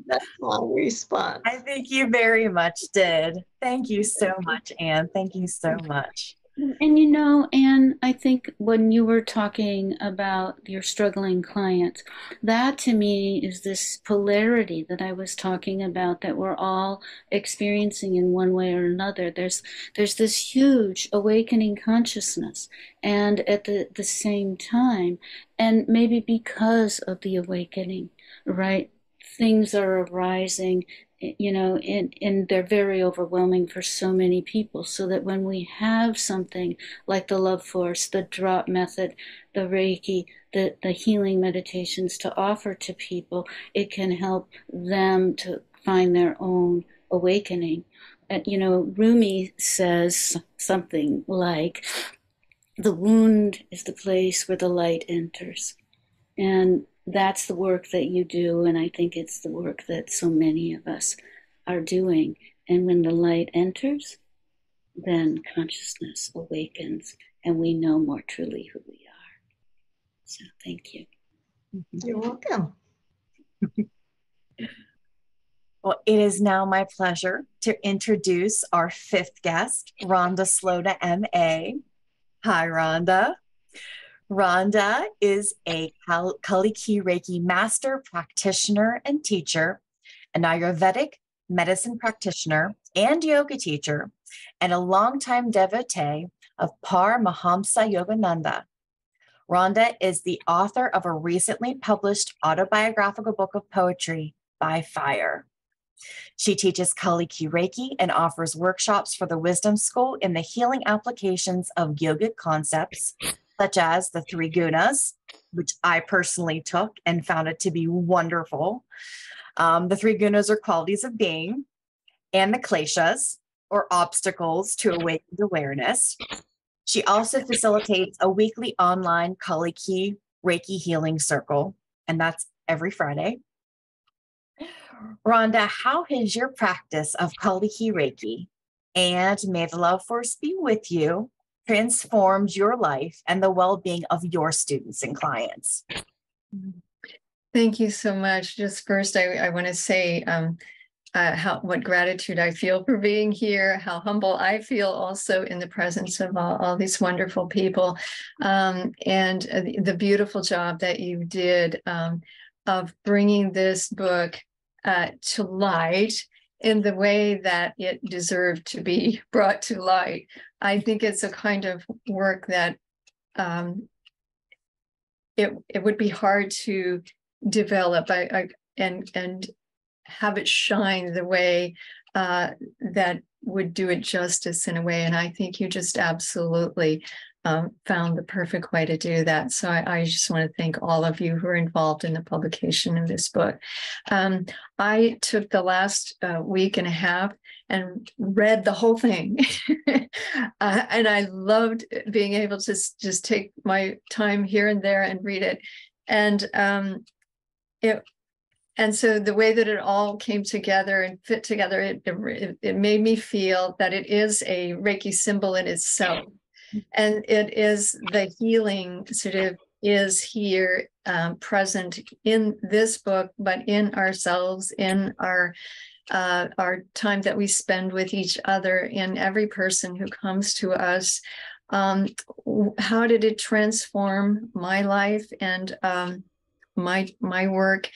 That's my response. I think you very much did. Thank you so much, Anne. Thank you so much. And you know, Anne, I think when you were talking about your struggling clients, that to me is this polarity that I was talking about that we're all experiencing in one way or another. There's this huge awakening consciousness, and at the same time, and maybe because of the awakening, right, things are arising, you know, and they're very overwhelming for so many people, so that when we have something like the Love Force, the drop method, the Reiki, the healing meditations to offer to people, it can help them to find their own awakening. You know, Rumi says something like, the wound is the place where the light enters. And that's the work that you do, and I think it's the work that so many of us are doing. And when the light enters, then consciousness awakens, and we know more truly who we are. So thank you. You're welcome. Well, it is now my pleasure to introduce our fifth guest, Rhonda Slota, M.A. Hi, Rhonda. Rhonda is a Kali-Ki Reiki master, practitioner, and teacher, an Ayurvedic medicine practitioner and yoga teacher, and a longtime devotee of Paramahamsa Yogananda. Rhonda is the author of a recently published autobiographical book of poetry, By Fire. She teaches Kali-Ki Reiki and offers workshops for the Wisdom School in the healing applications of yogic concepts, such as the three gunas, which I personally took and found it to be wonderful. The three gunas are qualities of being, and the kleshas, or obstacles to awakened awareness. She also facilitates a weekly online Kali-Ki Reiki healing circle, and that's every Friday. Rhonda, how has your practice of Kali-Ki Reiki, and may the Love Force be with you, transformed your life and the well-being of your students and clients? Thank you so much. Just first, I want to say what gratitude I feel for being here, how humble I feel also in the presence of all these wonderful people, and the beautiful job that you did of bringing this book to light in the way that it deserved to be brought to light. I think it's a kind of work that it would be hard to develop and have it shine the way that would do it justice in a way. And I think you just absolutely found the perfect way to do that. So I just want to thank all of you who are involved in the publication of this book. I took the last week and a half and read the whole thing. And I loved being able to just take my time here and there and read it. And so the way that it all came together and fit together, it made me feel that it is a Reiki symbol in itself. And it is the healing sort of is here present in this book, but in ourselves, in our time that we spend with each other, in every person who comes to us. How did it transform my life and my work?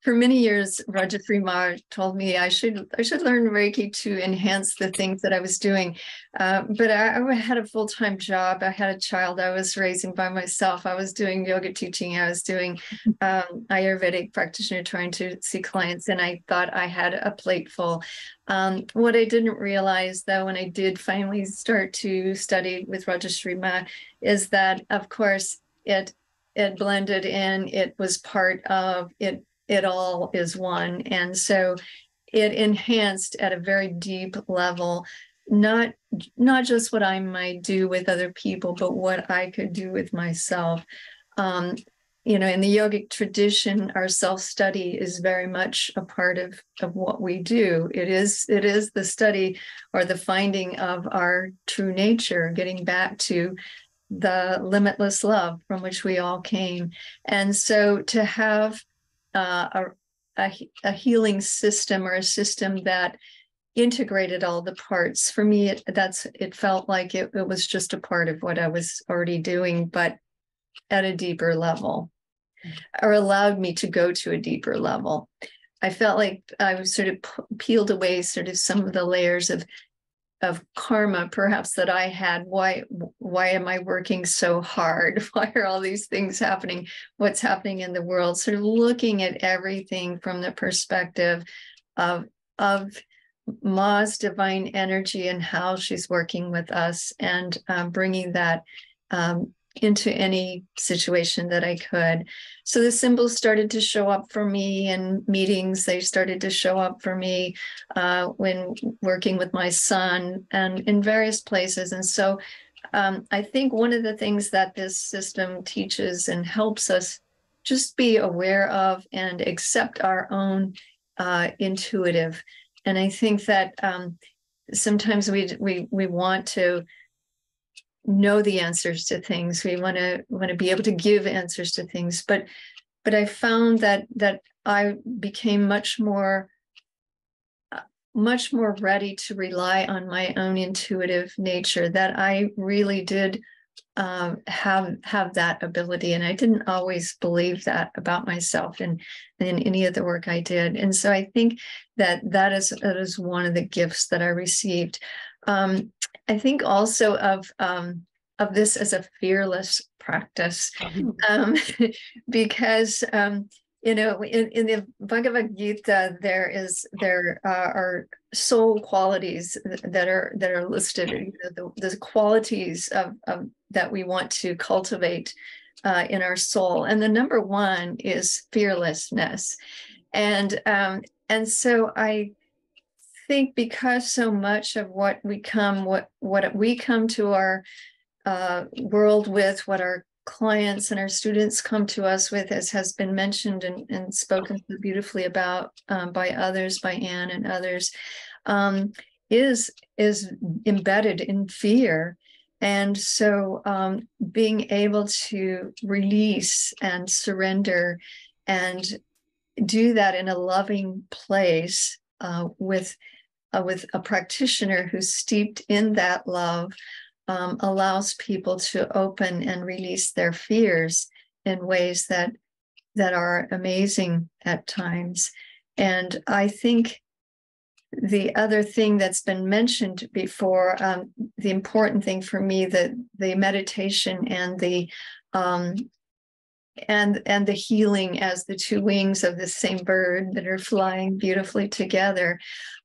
For many years, Rajashree Maa told me I should learn Reiki to enhance the things that I was doing. But I had a full-time job. I had a child I was raising by myself. I was doing yoga teaching. I was doing Ayurvedic practitioner, trying to see clients. And I thought I had a plate full. What I didn't realize, though, when I did finally start to study with Rajashree Maa, is that, of course, it blended in. It was part of it. It all is one. And so it enhanced at a very deep level, not just what I might do with other people, but what I could do with myself. In the yogic tradition, our self-study is very much a part of what we do. It is the study or the finding of our true nature, getting back to the limitless love from which we all came. And so to have a healing system, or a system that integrated all the parts, for me, it felt like it was just a part of what I was already doing, but at a deeper level, or allowed me to go to a deeper level. I felt like I was sort of peeled away sort of some of the layers of karma, perhaps, that I had. Why am I working so hard? Why are all these things happening? What's happening in the world? Sort of looking at everything from the perspective of Ma's divine energy and how she's working with us, and bringing that into any situation that I could. So the symbols started to show up for me in meetings. They started to show up for me when working with my son and in various places. And so I think one of the things that this system teaches and helps us just be aware of and accept our own intuitive. And I think that sometimes we want to know the answers to things. We want to be able to give answers to things. But I found that I became much more ready to rely on my own intuitive nature, that I really did have that ability. And I didn't always believe that about myself in any of the work I did. And so I think that is one of the gifts that I received. I think also of this as a fearless practice, because in the Bhagavad Gita there are soul qualities that are listed, the qualities of that we want to cultivate in our soul, and the number one is fearlessness, and so I think, because so much of what we come to our world with, what our clients and our students come to us with, as has been mentioned and spoken so beautifully about by others, by Anne and others, is embedded in fear. And so being able to release and surrender and do that in a loving place with a practitioner who's steeped in that love, allows people to open and release their fears in ways that are amazing at times. And I think the other thing that's been mentioned before, the important thing for me, the meditation and the and the healing as the two wings of the same bird that are flying beautifully together.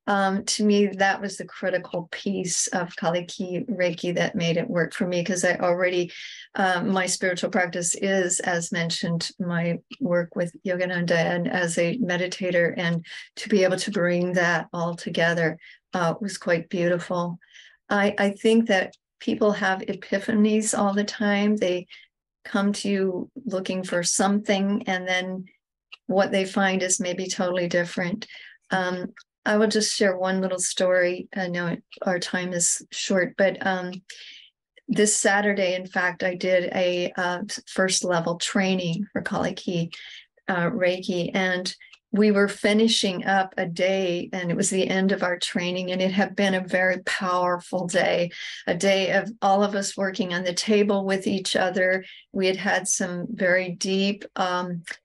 To me, that was the critical piece of Kali-Ki Reiki that made it work for me, because I already, my spiritual practice is, as mentioned, my work with Yogananda and as a meditator, and to be able to bring that all together was quite beautiful. I think that people have epiphanies all the time. They come to you looking for something, and then what they find is maybe totally different. I will just share one little story. I know our time is short, but this Saturday, in fact, I did a first level training for Kali-Ki Reiki, and we were finishing up a day, and it was the end of our training, and it had been a very powerful day, a day of all of us working on the table with each other. We had had some very deep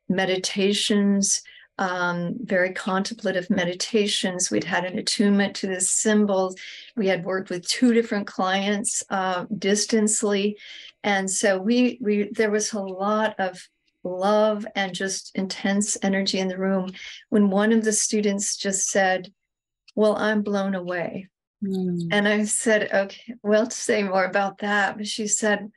meditations, very contemplative meditations. We'd had an attunement to the symbols. We had worked with 2 different clients distantly. And so there was a lot of love and just intense energy in the room when one of the students just said, "Well, I'm blown away." And I said, "Okay, well, say more about that." But she said,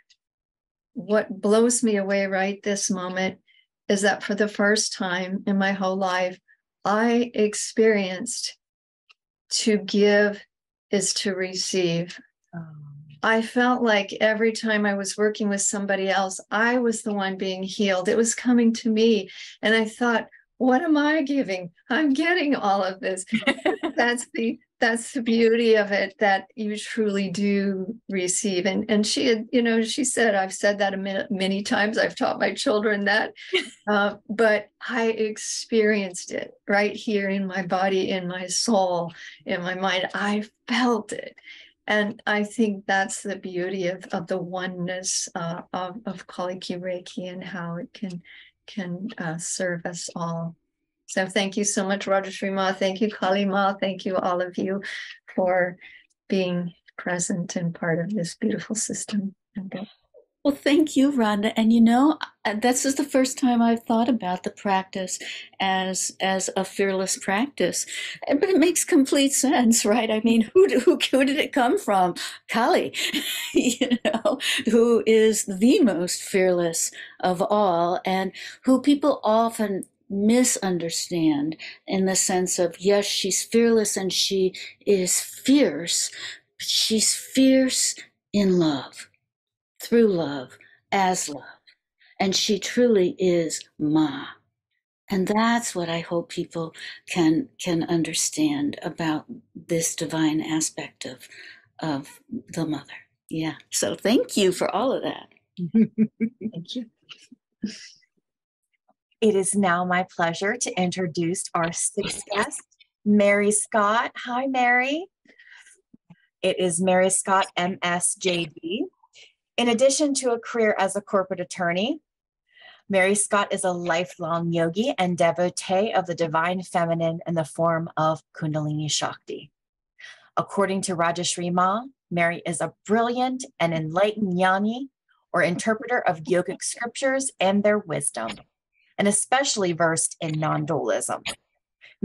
"What blows me away right this moment is that for the first time in my whole life, I experienced to give is to receive." I felt like every time I was working with somebody else, I was the one being healed. It was coming to me. And I thought, what am I giving? I'm getting all of this. That's the beauty of it, that you truly do receive. And she had, she said, I've said that many times. I've taught my children that, but I experienced it right here in my body, in my soul, in my mind. I felt it. And I think that's the beauty of the oneness of Kali-Ki Reiki, and how it can serve us all. So thank you so much, Rajashree Maa. Thank you, Kali Maa. Thank you, all of you, for being present and part of this beautiful system. Well, thank you, Rhonda. And this is the first time I've thought about the practice as a fearless practice. But it makes complete sense, right? I mean, who did it come from? Kali, who is the most fearless of all, and who people often misunderstand in the sense of, yes, she's fearless and she is fierce, but she's fierce in love. Through love, as love. And she truly is Ma. And that's what I hope people can understand about this divine aspect of the mother. Yeah. So thank you for all of that. Thank you. It is now my pleasure to introduce our 6th guest, Mary Scott. Hi, Mary. It is Mary Scott, MS.JD. In addition to a career as a corporate attorney, Mary Scott is a lifelong yogi and devotee of the divine feminine in the form of Kundalini Shakti. According to Rajashree Maa, Mary is a brilliant and enlightened jnani, or interpreter of yogic scriptures and their wisdom, and especially versed in non-dualism.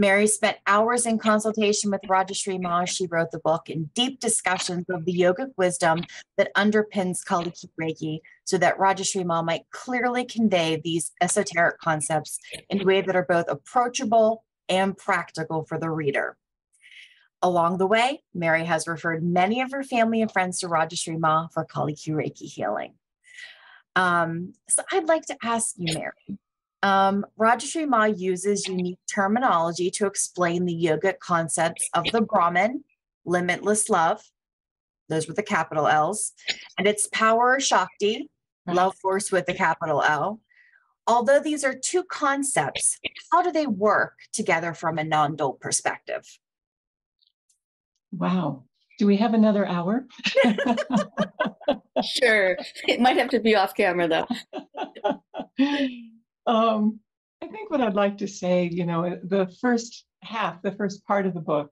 Mary spent hours in consultation with Rajashree Maa. She wrote the book in deep discussions of the yogic wisdom that underpins Kali-Ki Reiki, so that Rajashree Maa might clearly convey these esoteric concepts in a way that are both approachable and practical for the reader. Along the way, Mary has referred many of her family and friends to Rajashree Maa for Kali-Ki Reiki healing. So I'd like to ask you, Mary, Rajashree Maa uses unique terminology to explain the yogic concepts of the Brahman, limitless love, those with the capital L's, and its power, Shakti, love force with the capital L. Although these are 2 concepts, how do they work together from a non-dual perspective? Wow. Do we have another hour? Sure. It might have to be off camera, though. I think what I'd like to say, the first part of the book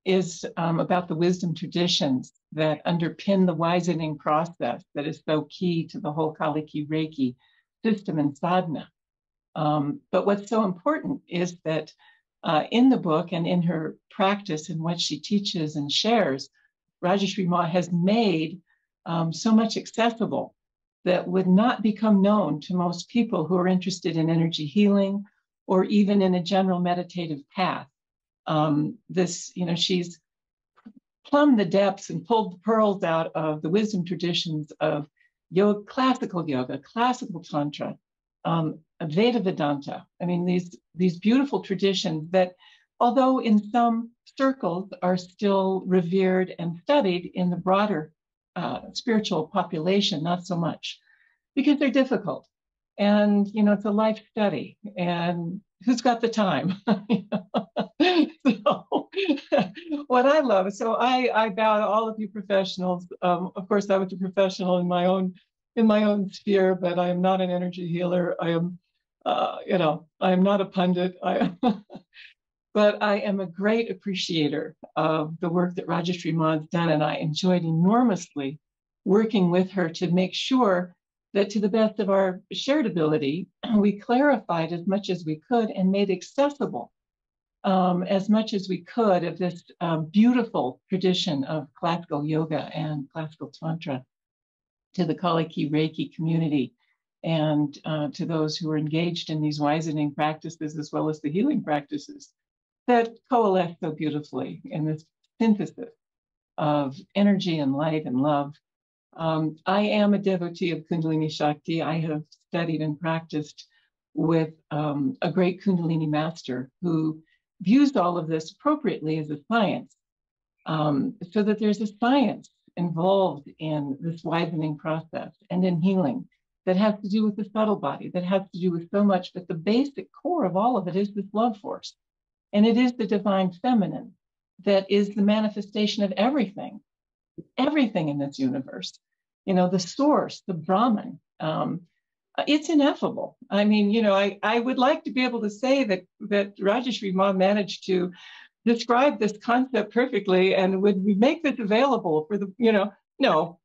is about the wisdom traditions that underpin the wisening process that is so key to the whole Kali-Ki Reiki system and sadhana. But what's so important is that in the book and in her practice and what she teaches and shares, Rajashree Maa has made so much accessible that would not become known to most people who are interested in energy healing or even in a general meditative path. She's plumbed the depths and pulled the pearls out of the wisdom traditions of yoga, classical tantra, Veda Vedanta. I mean, these beautiful traditions that, although in some circles are still revered and studied, in the broader spiritual population, not so much, because they're difficult. And, it's a life study, and who's got the time? So what I love, so I bow to all of you professionals. Of course, I was a professional in my own sphere, but I am not an energy healer. I am, I am not a pundit. But I am a great appreciator of the work that Rajashree Maa has done, and I enjoyed enormously working with her to make sure that, to the best of our shared ability, we clarified as much as we could and made accessible as much as we could of this beautiful tradition of classical yoga and classical tantra to the Kali-Ki Reiki community, and to those who are engaged in these wisening practices as well as the healing practices that coalesce so beautifully in this synthesis of energy and light and love. I am a devotee of Kundalini Shakti. I have studied and practiced with a great Kundalini master who views all of this appropriately as a science, so that there's a science involved in this wisening process and in healing that has to do with the subtle body, that has to do with so much, but the basic core of all of it is this love force. And it is the divine feminine that is the manifestation of everything in this universe. The source, the Brahman, it's ineffable. I mean, I would like to be able to say that Rajashree Maa managed to describe this concept perfectly, and would we make this available for the, no,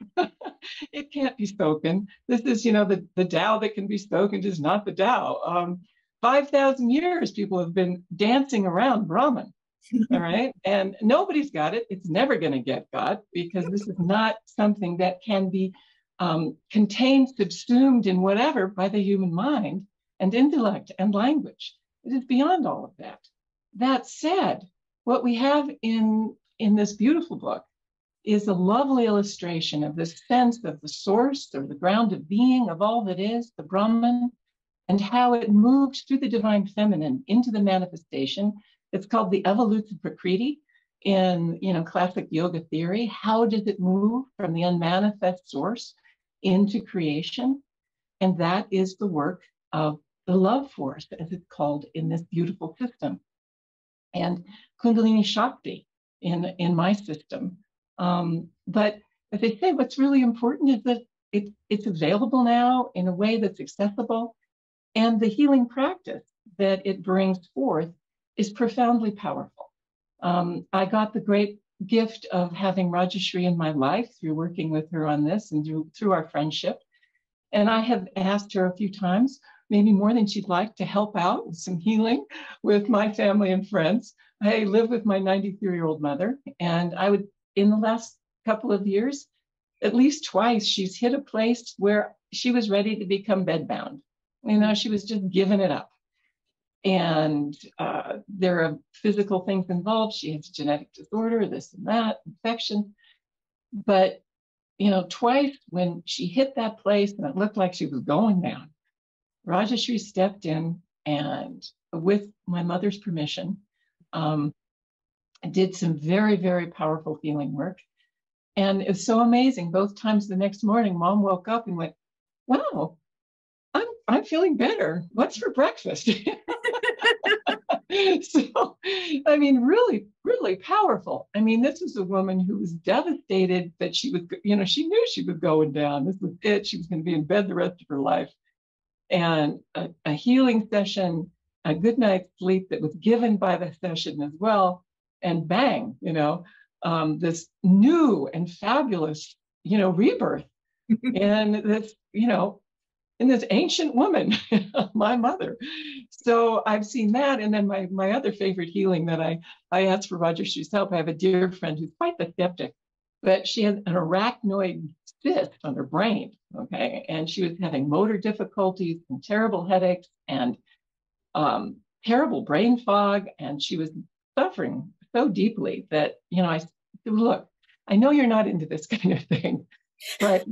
it can't be spoken. This is, the Tao that can be spoken is not the Tao. 5,000 years people have been dancing around Brahman, all right? And nobody's got it. It's never going to get got, because this is not something that can be contained, subsumed in whatever by the human mind and intellect and language. It is beyond all of that. That said, what we have in this beautiful book is a lovely illustration of this sense of the source, or the ground of being of all that is, the Brahman, and how it moved through the divine feminine into the manifestation. It's called the evolution prakriti in classic yoga theory. How does it move from the unmanifest source into creation? And that is the work of the love force, as it's called in this beautiful system, and Kundalini Shakti in my system. But as I say, what's really important is that it's available now in a way that's accessible, and the healing practice that it brings forth is profoundly powerful. I got the great gift of having Rajashree in my life through working with her on this and through our friendship. And I have asked her a few times, maybe more than she'd like, to help out with some healing with my family and friends. I live with my 93-year-old mother, and I would, in the last couple of years, at least twice, she's hit a place where she was ready to become bedbound. She was just giving it up. And there are physical things involved. She has a genetic disorder, this and that, infection. But, twice when she hit that place and it looked like she was going down, Rajashree stepped in and, with my mother's permission, did some very, very powerful healing work. And it's so amazing. Both times the next morning, Mom woke up and went, wow, I'm feeling better. What's for breakfast? So, really, really powerful. This is a woman who was devastated that she was, she knew she was going down. This was it. She was going to be in bed the rest of her life. And a healing session, a good night's sleep that was given by the session as well. And bang, this new and fabulous, rebirth. And this, in this ancient woman, my mother. So I've seen that. And then my other favorite healing that I asked for Rajashree's help. I have a dear friend who's quite the skeptic, but she had an arachnoid cyst on her brain. Okay. And she was having motor difficulties and terrible headaches and terrible brain fog. And she was suffering so deeply that, I said, look, I know you're not into this kind of thing, but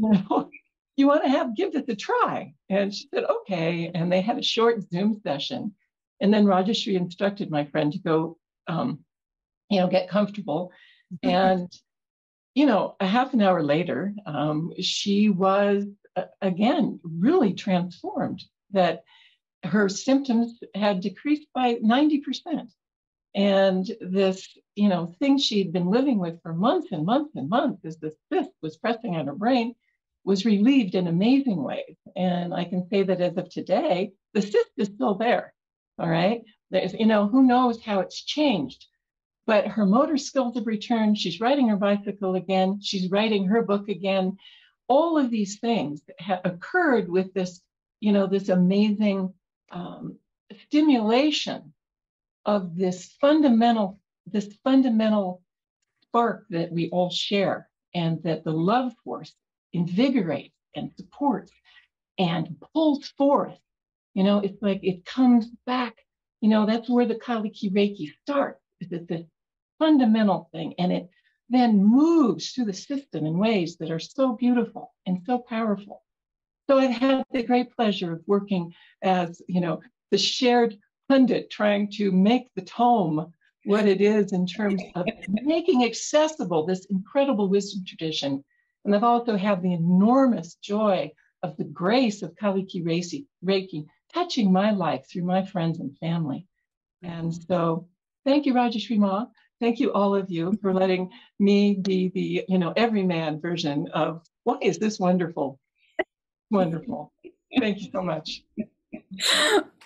you want to give this a try. And she said, okay. And they had a short Zoom session. And then Rajashree instructed my friend to go, get comfortable. And, a half an hour later, she was, again, really transformed, that her symptoms had decreased by 90%. And this, thing she'd been living with for months and months and months, as the cyst was pressing on her brain, was relieved in amazing ways. And I can say that as of today, the cyst is still there. All right. There's, who knows how it's changed, but her motor skills have returned. She's riding her bicycle again. She's writing her book again. All of these things have occurred with this, this amazing stimulation of this fundamental spark that we all share, and that the love force invigorates and supports and pulls forth. It's like it comes back. That's where the Kali-Ki Reiki starts. It's this fundamental thing, and it then moves through the system in ways that are so beautiful and so powerful. So I've had the great pleasure of working as, the shared pundit, trying to make the tome what it is in terms of making accessible this incredible wisdom tradition. And I've also had the enormous joy of the grace of Kali-Ki Reiki touching my life through my friends and family. And so thank you, Rajashree Maa. Thank you, all of you, for letting me be the, everyman version of why is this wonderful? Wonderful. Thank you so much.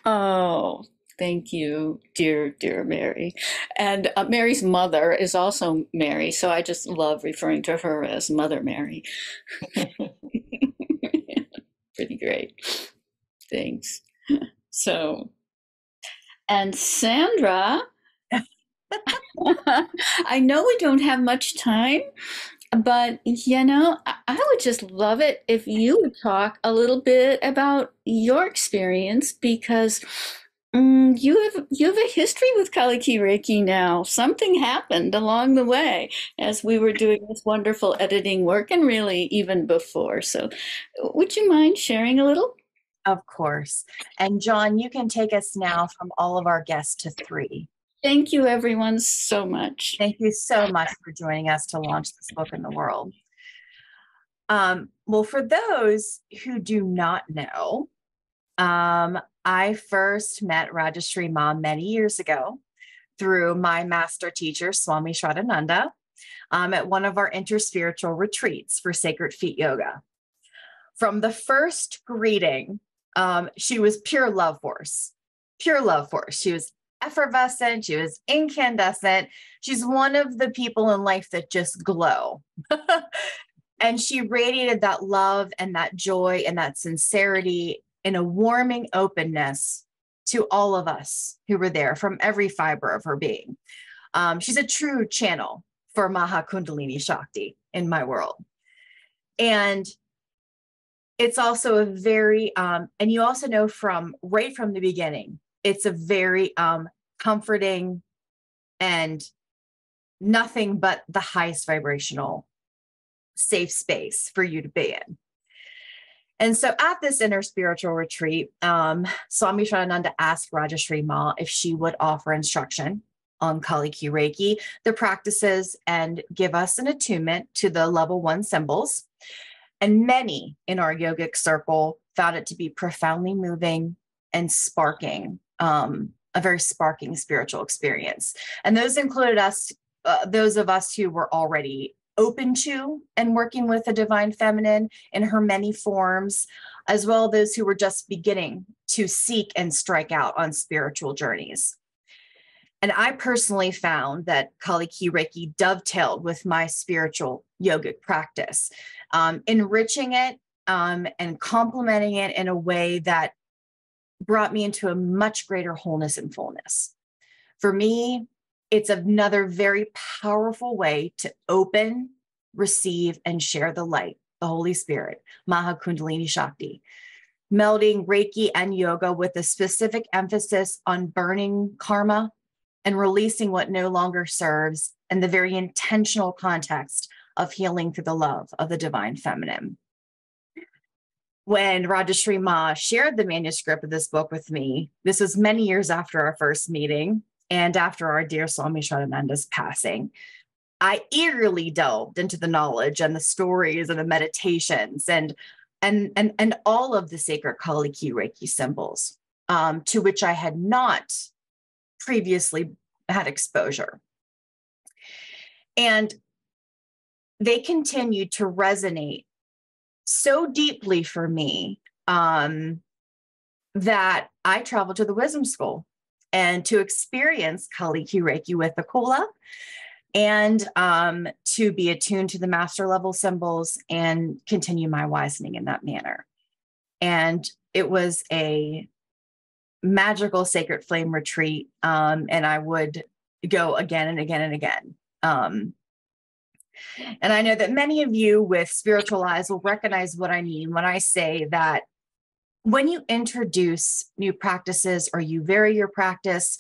Oh, thank you, dear Mary. And Mary's mother is also Mary, so I just love referring to her as Mother Mary. Pretty great. Thanks. So, and Sandra, I know we don't have much time, but, I would just love it if you would talk a little bit about your experience, because you have a history with Kali-Ki Reiki now. Something happened along the way as we were doing this wonderful editing work, and really even before. So would you mind sharing a little? Of course. And John, you can take us now from all of our guests to 3. Thank you, everyone, so much. Thank you so much for joining us to launch this book in the world. Well, for those who do not know, I first met Rajashree Maa many years ago through my master teacher, Swami Shraddhananda, at one of our interspiritual retreats for Sacred Feet Yoga. From the first greeting, she was pure love force, pure love force. She was effervescent. She was incandescent. She's one of the people in life that just glow. And she radiated that love and that joy and that sincerity in a warming openness to all of us who were there from every fiber of her being. She's a true channel for Maha Kundalini Shakti in my world. And it's also a very, and you also know right from the beginning, it's a very comforting and nothing but the highest vibrational safe space for you to be in. And so at this inner spiritual retreat, Swami Shraddhananda asked Rajashree Maa if she would offer instruction on Kali-Ki Reiki, the practices, and give us an attunement to the level 1 symbols. And many in our yogic circle found it to be profoundly moving and sparking, a very sparking spiritual experience. And those included us, those of us who were already open to and working with the divine feminine in her many forms, as well as those who were just beginning to seek and strike out on spiritual journeys. And I personally found that Kali-Ki Reiki dovetailed with my spiritual yogic practice, enriching it and complementing it in a way that brought me into a much greater wholeness and fullness. For me, it's another very powerful way to open, receive, and share the light, the Holy Spirit, Maha Kundalini Shakti, melding Reiki and yoga with a specific emphasis on burning karma and releasing what no longer serves, in the very intentional context of healing through the love of the divine feminine. When Rajashree Maa shared the manuscript of this book with me, this was many years after our first meeting and after our dear Swami Shraddhananda's passing, I eagerly delved into the knowledge and the stories and the meditations and all of the sacred Kali-Ki Reiki symbols, to which I had not previously had exposure. And they continued to resonate so deeply for me that I traveled to the Wisdom School and to experience Kali-Ki Reiki with the Kula, and to be attuned to the master level symbols and continue my wisening in that manner. And it was a magical sacred flame retreat, and I would go again and again and again. And I know that many of you with spiritual eyes will recognize what I mean when I say that when you introduce new practices or you vary your practice,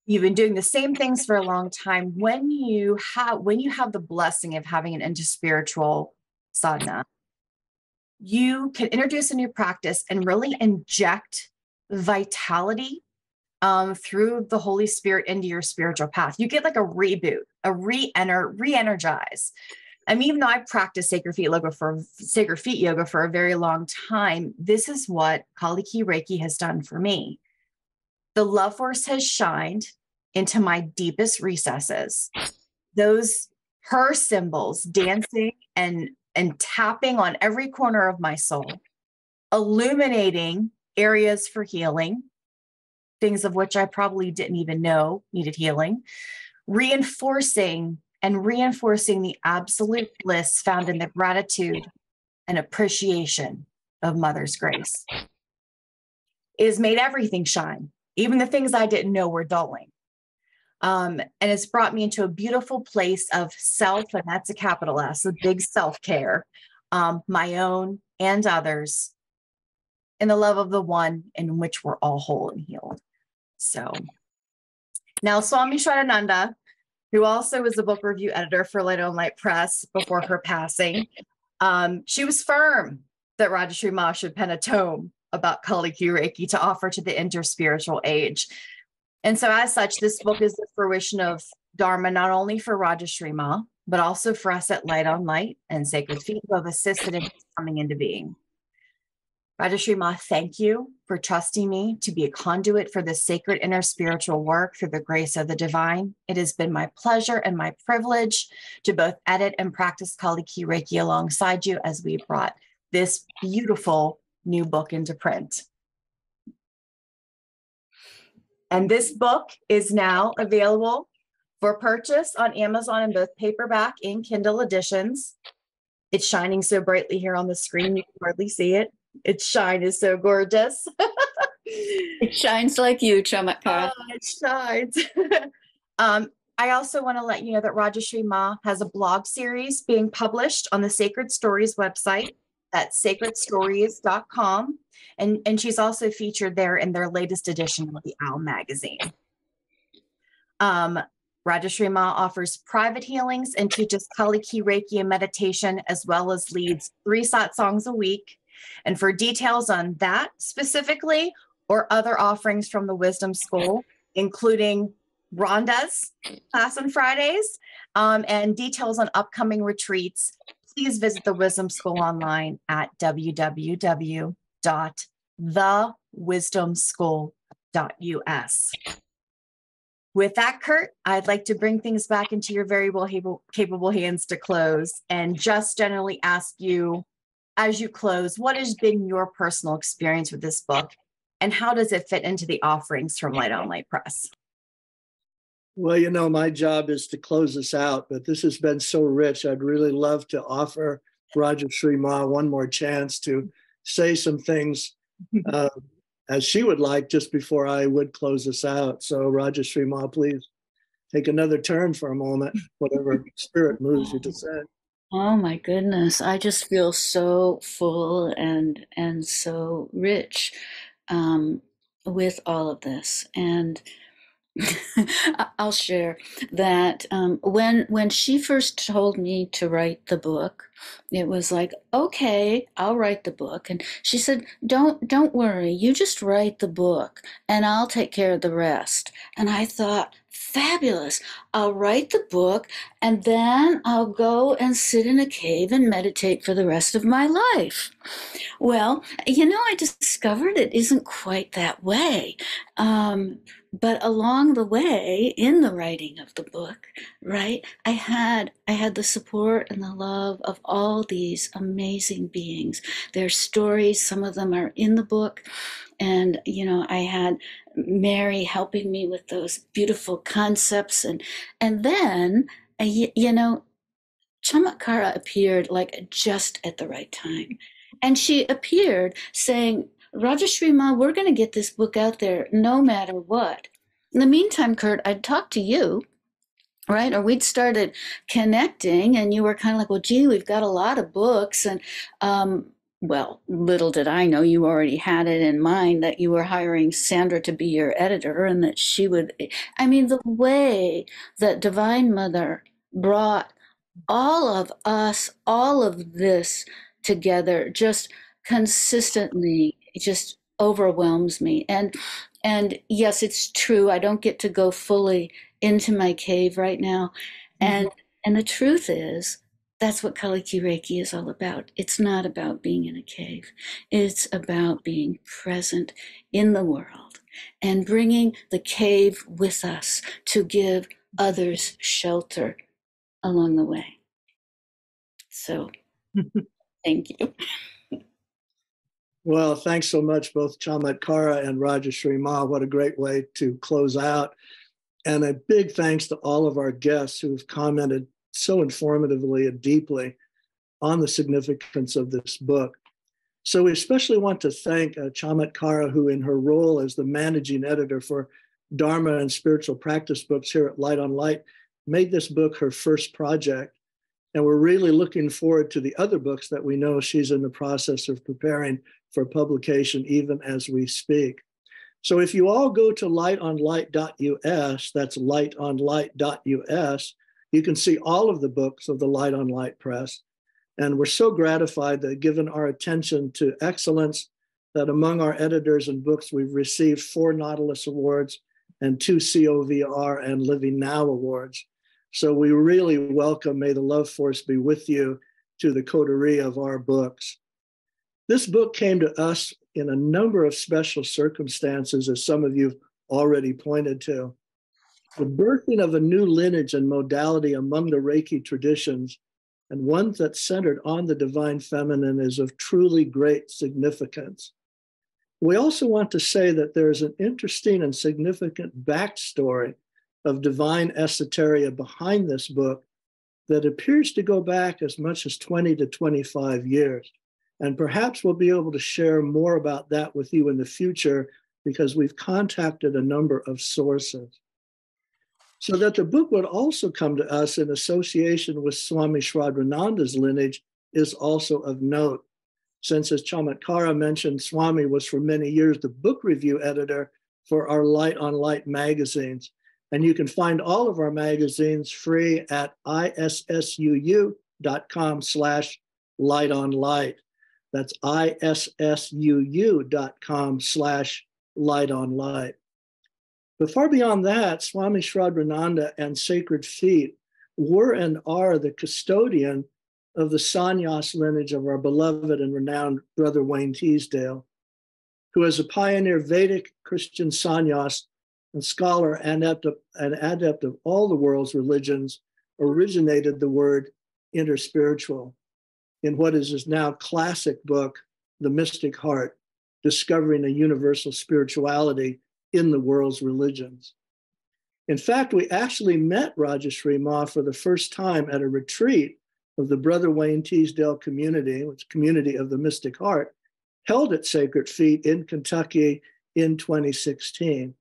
you've been doing the same things for a long time. When you have the blessing of having an interspiritual sadhana, you can introduce a new practice and really inject vitality through the Holy Spirit into your spiritual path. You get like a reboot, a re-energize. I mean, even though I've practiced sacred feet yoga for a very long time, this is what Kali-Ki Reiki has done for me. The love force has shined into my deepest recesses. Her symbols dancing and tapping on every corner of my soul, illuminating areas for healing, things of which I probably didn't even know needed healing, reinforcing the absolute bliss found in the gratitude and appreciation of Mother's grace. It has made everything shine, even the things I didn't know were dulling. And it's brought me into a beautiful place of self, and that's a capital S, a big self-care, my own and others, in the love of the one in which we're all whole and healed. So now Swami Shraddhananda, who also was the book review editor for Light on Light Press before her passing, she was firm that Rajashree Maa should pen a tome about Kali-Ki Reiki to offer to the interspiritual age. And so as such, this book is the fruition of Dharma, not only for Rajashree Maa, but also for us at Light on Light and Sacred Feet who have assisted in coming into being. Rajashree Maa, thank you for trusting me to be a conduit for this sacred inner spiritual work through the grace of the divine. It has been my pleasure and my privilege to both edit and practice Kali-Ki Reiki alongside you as we brought this beautiful new book into print. And this book is now available for purchase on Amazon in both paperback and Kindle editions. It's shining so brightly here on the screen, you can hardly see it. Its shine is so gorgeous. It shines like you, Chamatkar. It shines. I also want to let you know that Rajashree Maa has a blog series being published on the Sacred Stories website at sacredstories.com. And she's also featured there in their latest edition of the Owl magazine. Rajashree Maa offers private healings and teaches Kali-Ki Reiki and meditation, as well as leads 3 satsangs a week. And for details on that specifically, or other offerings from the Wisdom School, including Rhonda's class on Fridays, and details on upcoming retreats, please visit the Wisdom School online at www.thewisdomschool.us. With that, Kurt, I'd like to bring things back into your very well capable hands to close, and just generally ask you, as you close, what has been your personal experience with this book, and how does it fit into the offerings from Light on Light Press? Well, you know, my job is to close this out, but this has been so rich. I'd really love to offer Rajashree Maa one more chance to say some things as she would like just before I would close this out. So Rajashree Maa, please take another turn for a moment, whatever spirit moves you to say. Oh my goodness, I just feel so full and so rich with all of this. And I'll share that when she first told me to write the book, it was like, okay, I'll write the book. And she said, don't worry, you just write the book and I'll take care of the rest. And I thought, fabulous. I'll write the book and then I'll go and sit in a cave and meditate for the rest of my life. Well, I discovered it isn't quite that way. But along the way, in the writing of the book, right, I had the support and the love of all these amazing beings. Their stories, some of them are in the book. And, I had Mary helping me with those beautiful concepts. And then, Chamatkara appeared like just at the right time. And she appeared saying, Rajashree Maa, we're going to get this book out there no matter what. In the meantime, Kurt, I'd talked to you, right? Or we'd started connecting and you were kind of like, well, gee, we've got a lot of books. And well, little did I know you already had it in mind that you were hiring Sandra to be your editor and that she would, the way that Divine Mother brought all of us, all of this together just consistently just overwhelms me. And yes, it's true. I don't get to go fully into my cave right now. And the truth is, that's what Kali-Ki Reiki is all about. It's not about being in a cave. It's about being present in the world and bringing the cave with us to give others shelter along the way. So thank you. Well, thanks so much, both Chamatkara and Rajashree Maa. What a great way to close out. And a big thanks to all of our guests who've commented so informatively and deeply on the significance of this book. So we especially want to thank Chamatkara, who in her role as the managing editor for Dharma and spiritual practice books here at Light on Light, made this book her first project. And we're really looking forward to the other books that we know she's in the process of preparing for publication even as we speak. So if you all go to lightonlight.us, that's lightonlight.us, you can see all of the books of the Light on Light Press. And we're so gratified that given our attention to excellence, that among our editors and books, we've received 4 Nautilus Awards and 2 COVR and Living Now Awards. So we really welcome May the Love Force Be With You to the coterie of our books. This book came to us in a number of special circumstances, as some of you have already pointed to. The birthing of a new lineage and modality among the Reiki traditions, and one that's centered on the divine feminine, is of truly great significance. We also want to say that there is an interesting and significant backstory of divine esoteria behind this book that appears to go back as much as 20 to 25 years. And perhaps we'll be able to share more about that with you in the future because we've contacted a number of sources. So that the book would also come to us in association with Swami Shradhananda's lineage is also of note. Since, as Chamatkara mentioned, Swami was for many years the book review editor for our Light on Light magazines. And you can find all of our magazines free at issuu.com/lightonlight. That's issuu.com/lightonlight. But far beyond that, Swami Shradhananda and Sacred Feet were and are the custodian of the sannyas lineage of our beloved and renowned brother Wayne Teasdale, who as a pioneer Vedic Christian sannyas and scholar and adept of all the world's religions, originated the word interspiritual in what is his now classic book, The Mystic Heart, Discovering a Universal Spirituality in the World's Religions. In fact, we actually met Rajashree Maa for the first time at a retreat of the Brother Wayne Teasdale community, which community of the Mystic Heart, held at Sacred Feet in Kentucky in 2016.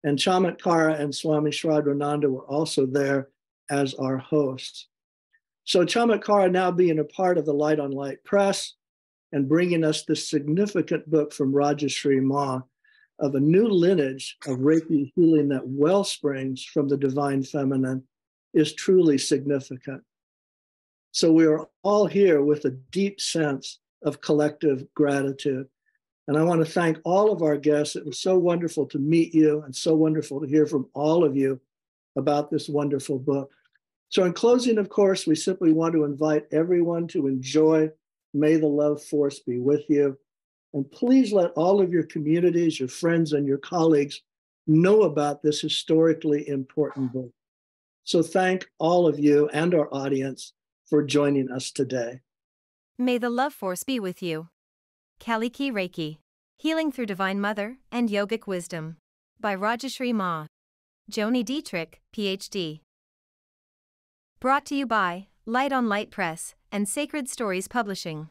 And Chamatkara and Swami Shraddhananda were also there as our hosts. So Chamatkara now being a part of the Light on Light Press and bringing us this significant book from Rajashree Maa of a new lineage of Reiki healing that well springs from the Divine Feminine is truly significant. So we are all here with a deep sense of collective gratitude. And I want to thank all of our guests. It was so wonderful to meet you and so wonderful to hear from all of you about this wonderful book. So in closing, of course, we simply want to invite everyone to enjoy May the Love Force Be With You. And please let all of your communities, your friends, and your colleagues know about this historically important book. So thank all of you and our audience for joining us today. May the Love Force be with you. Kali-Ki Reiki, Healing Through Divine Mother and Yogic Wisdom, by Rajashree Maa, Joni Dittrich, Ph.D. Brought to you by Light on Light Press and Sacred Stories Publishing.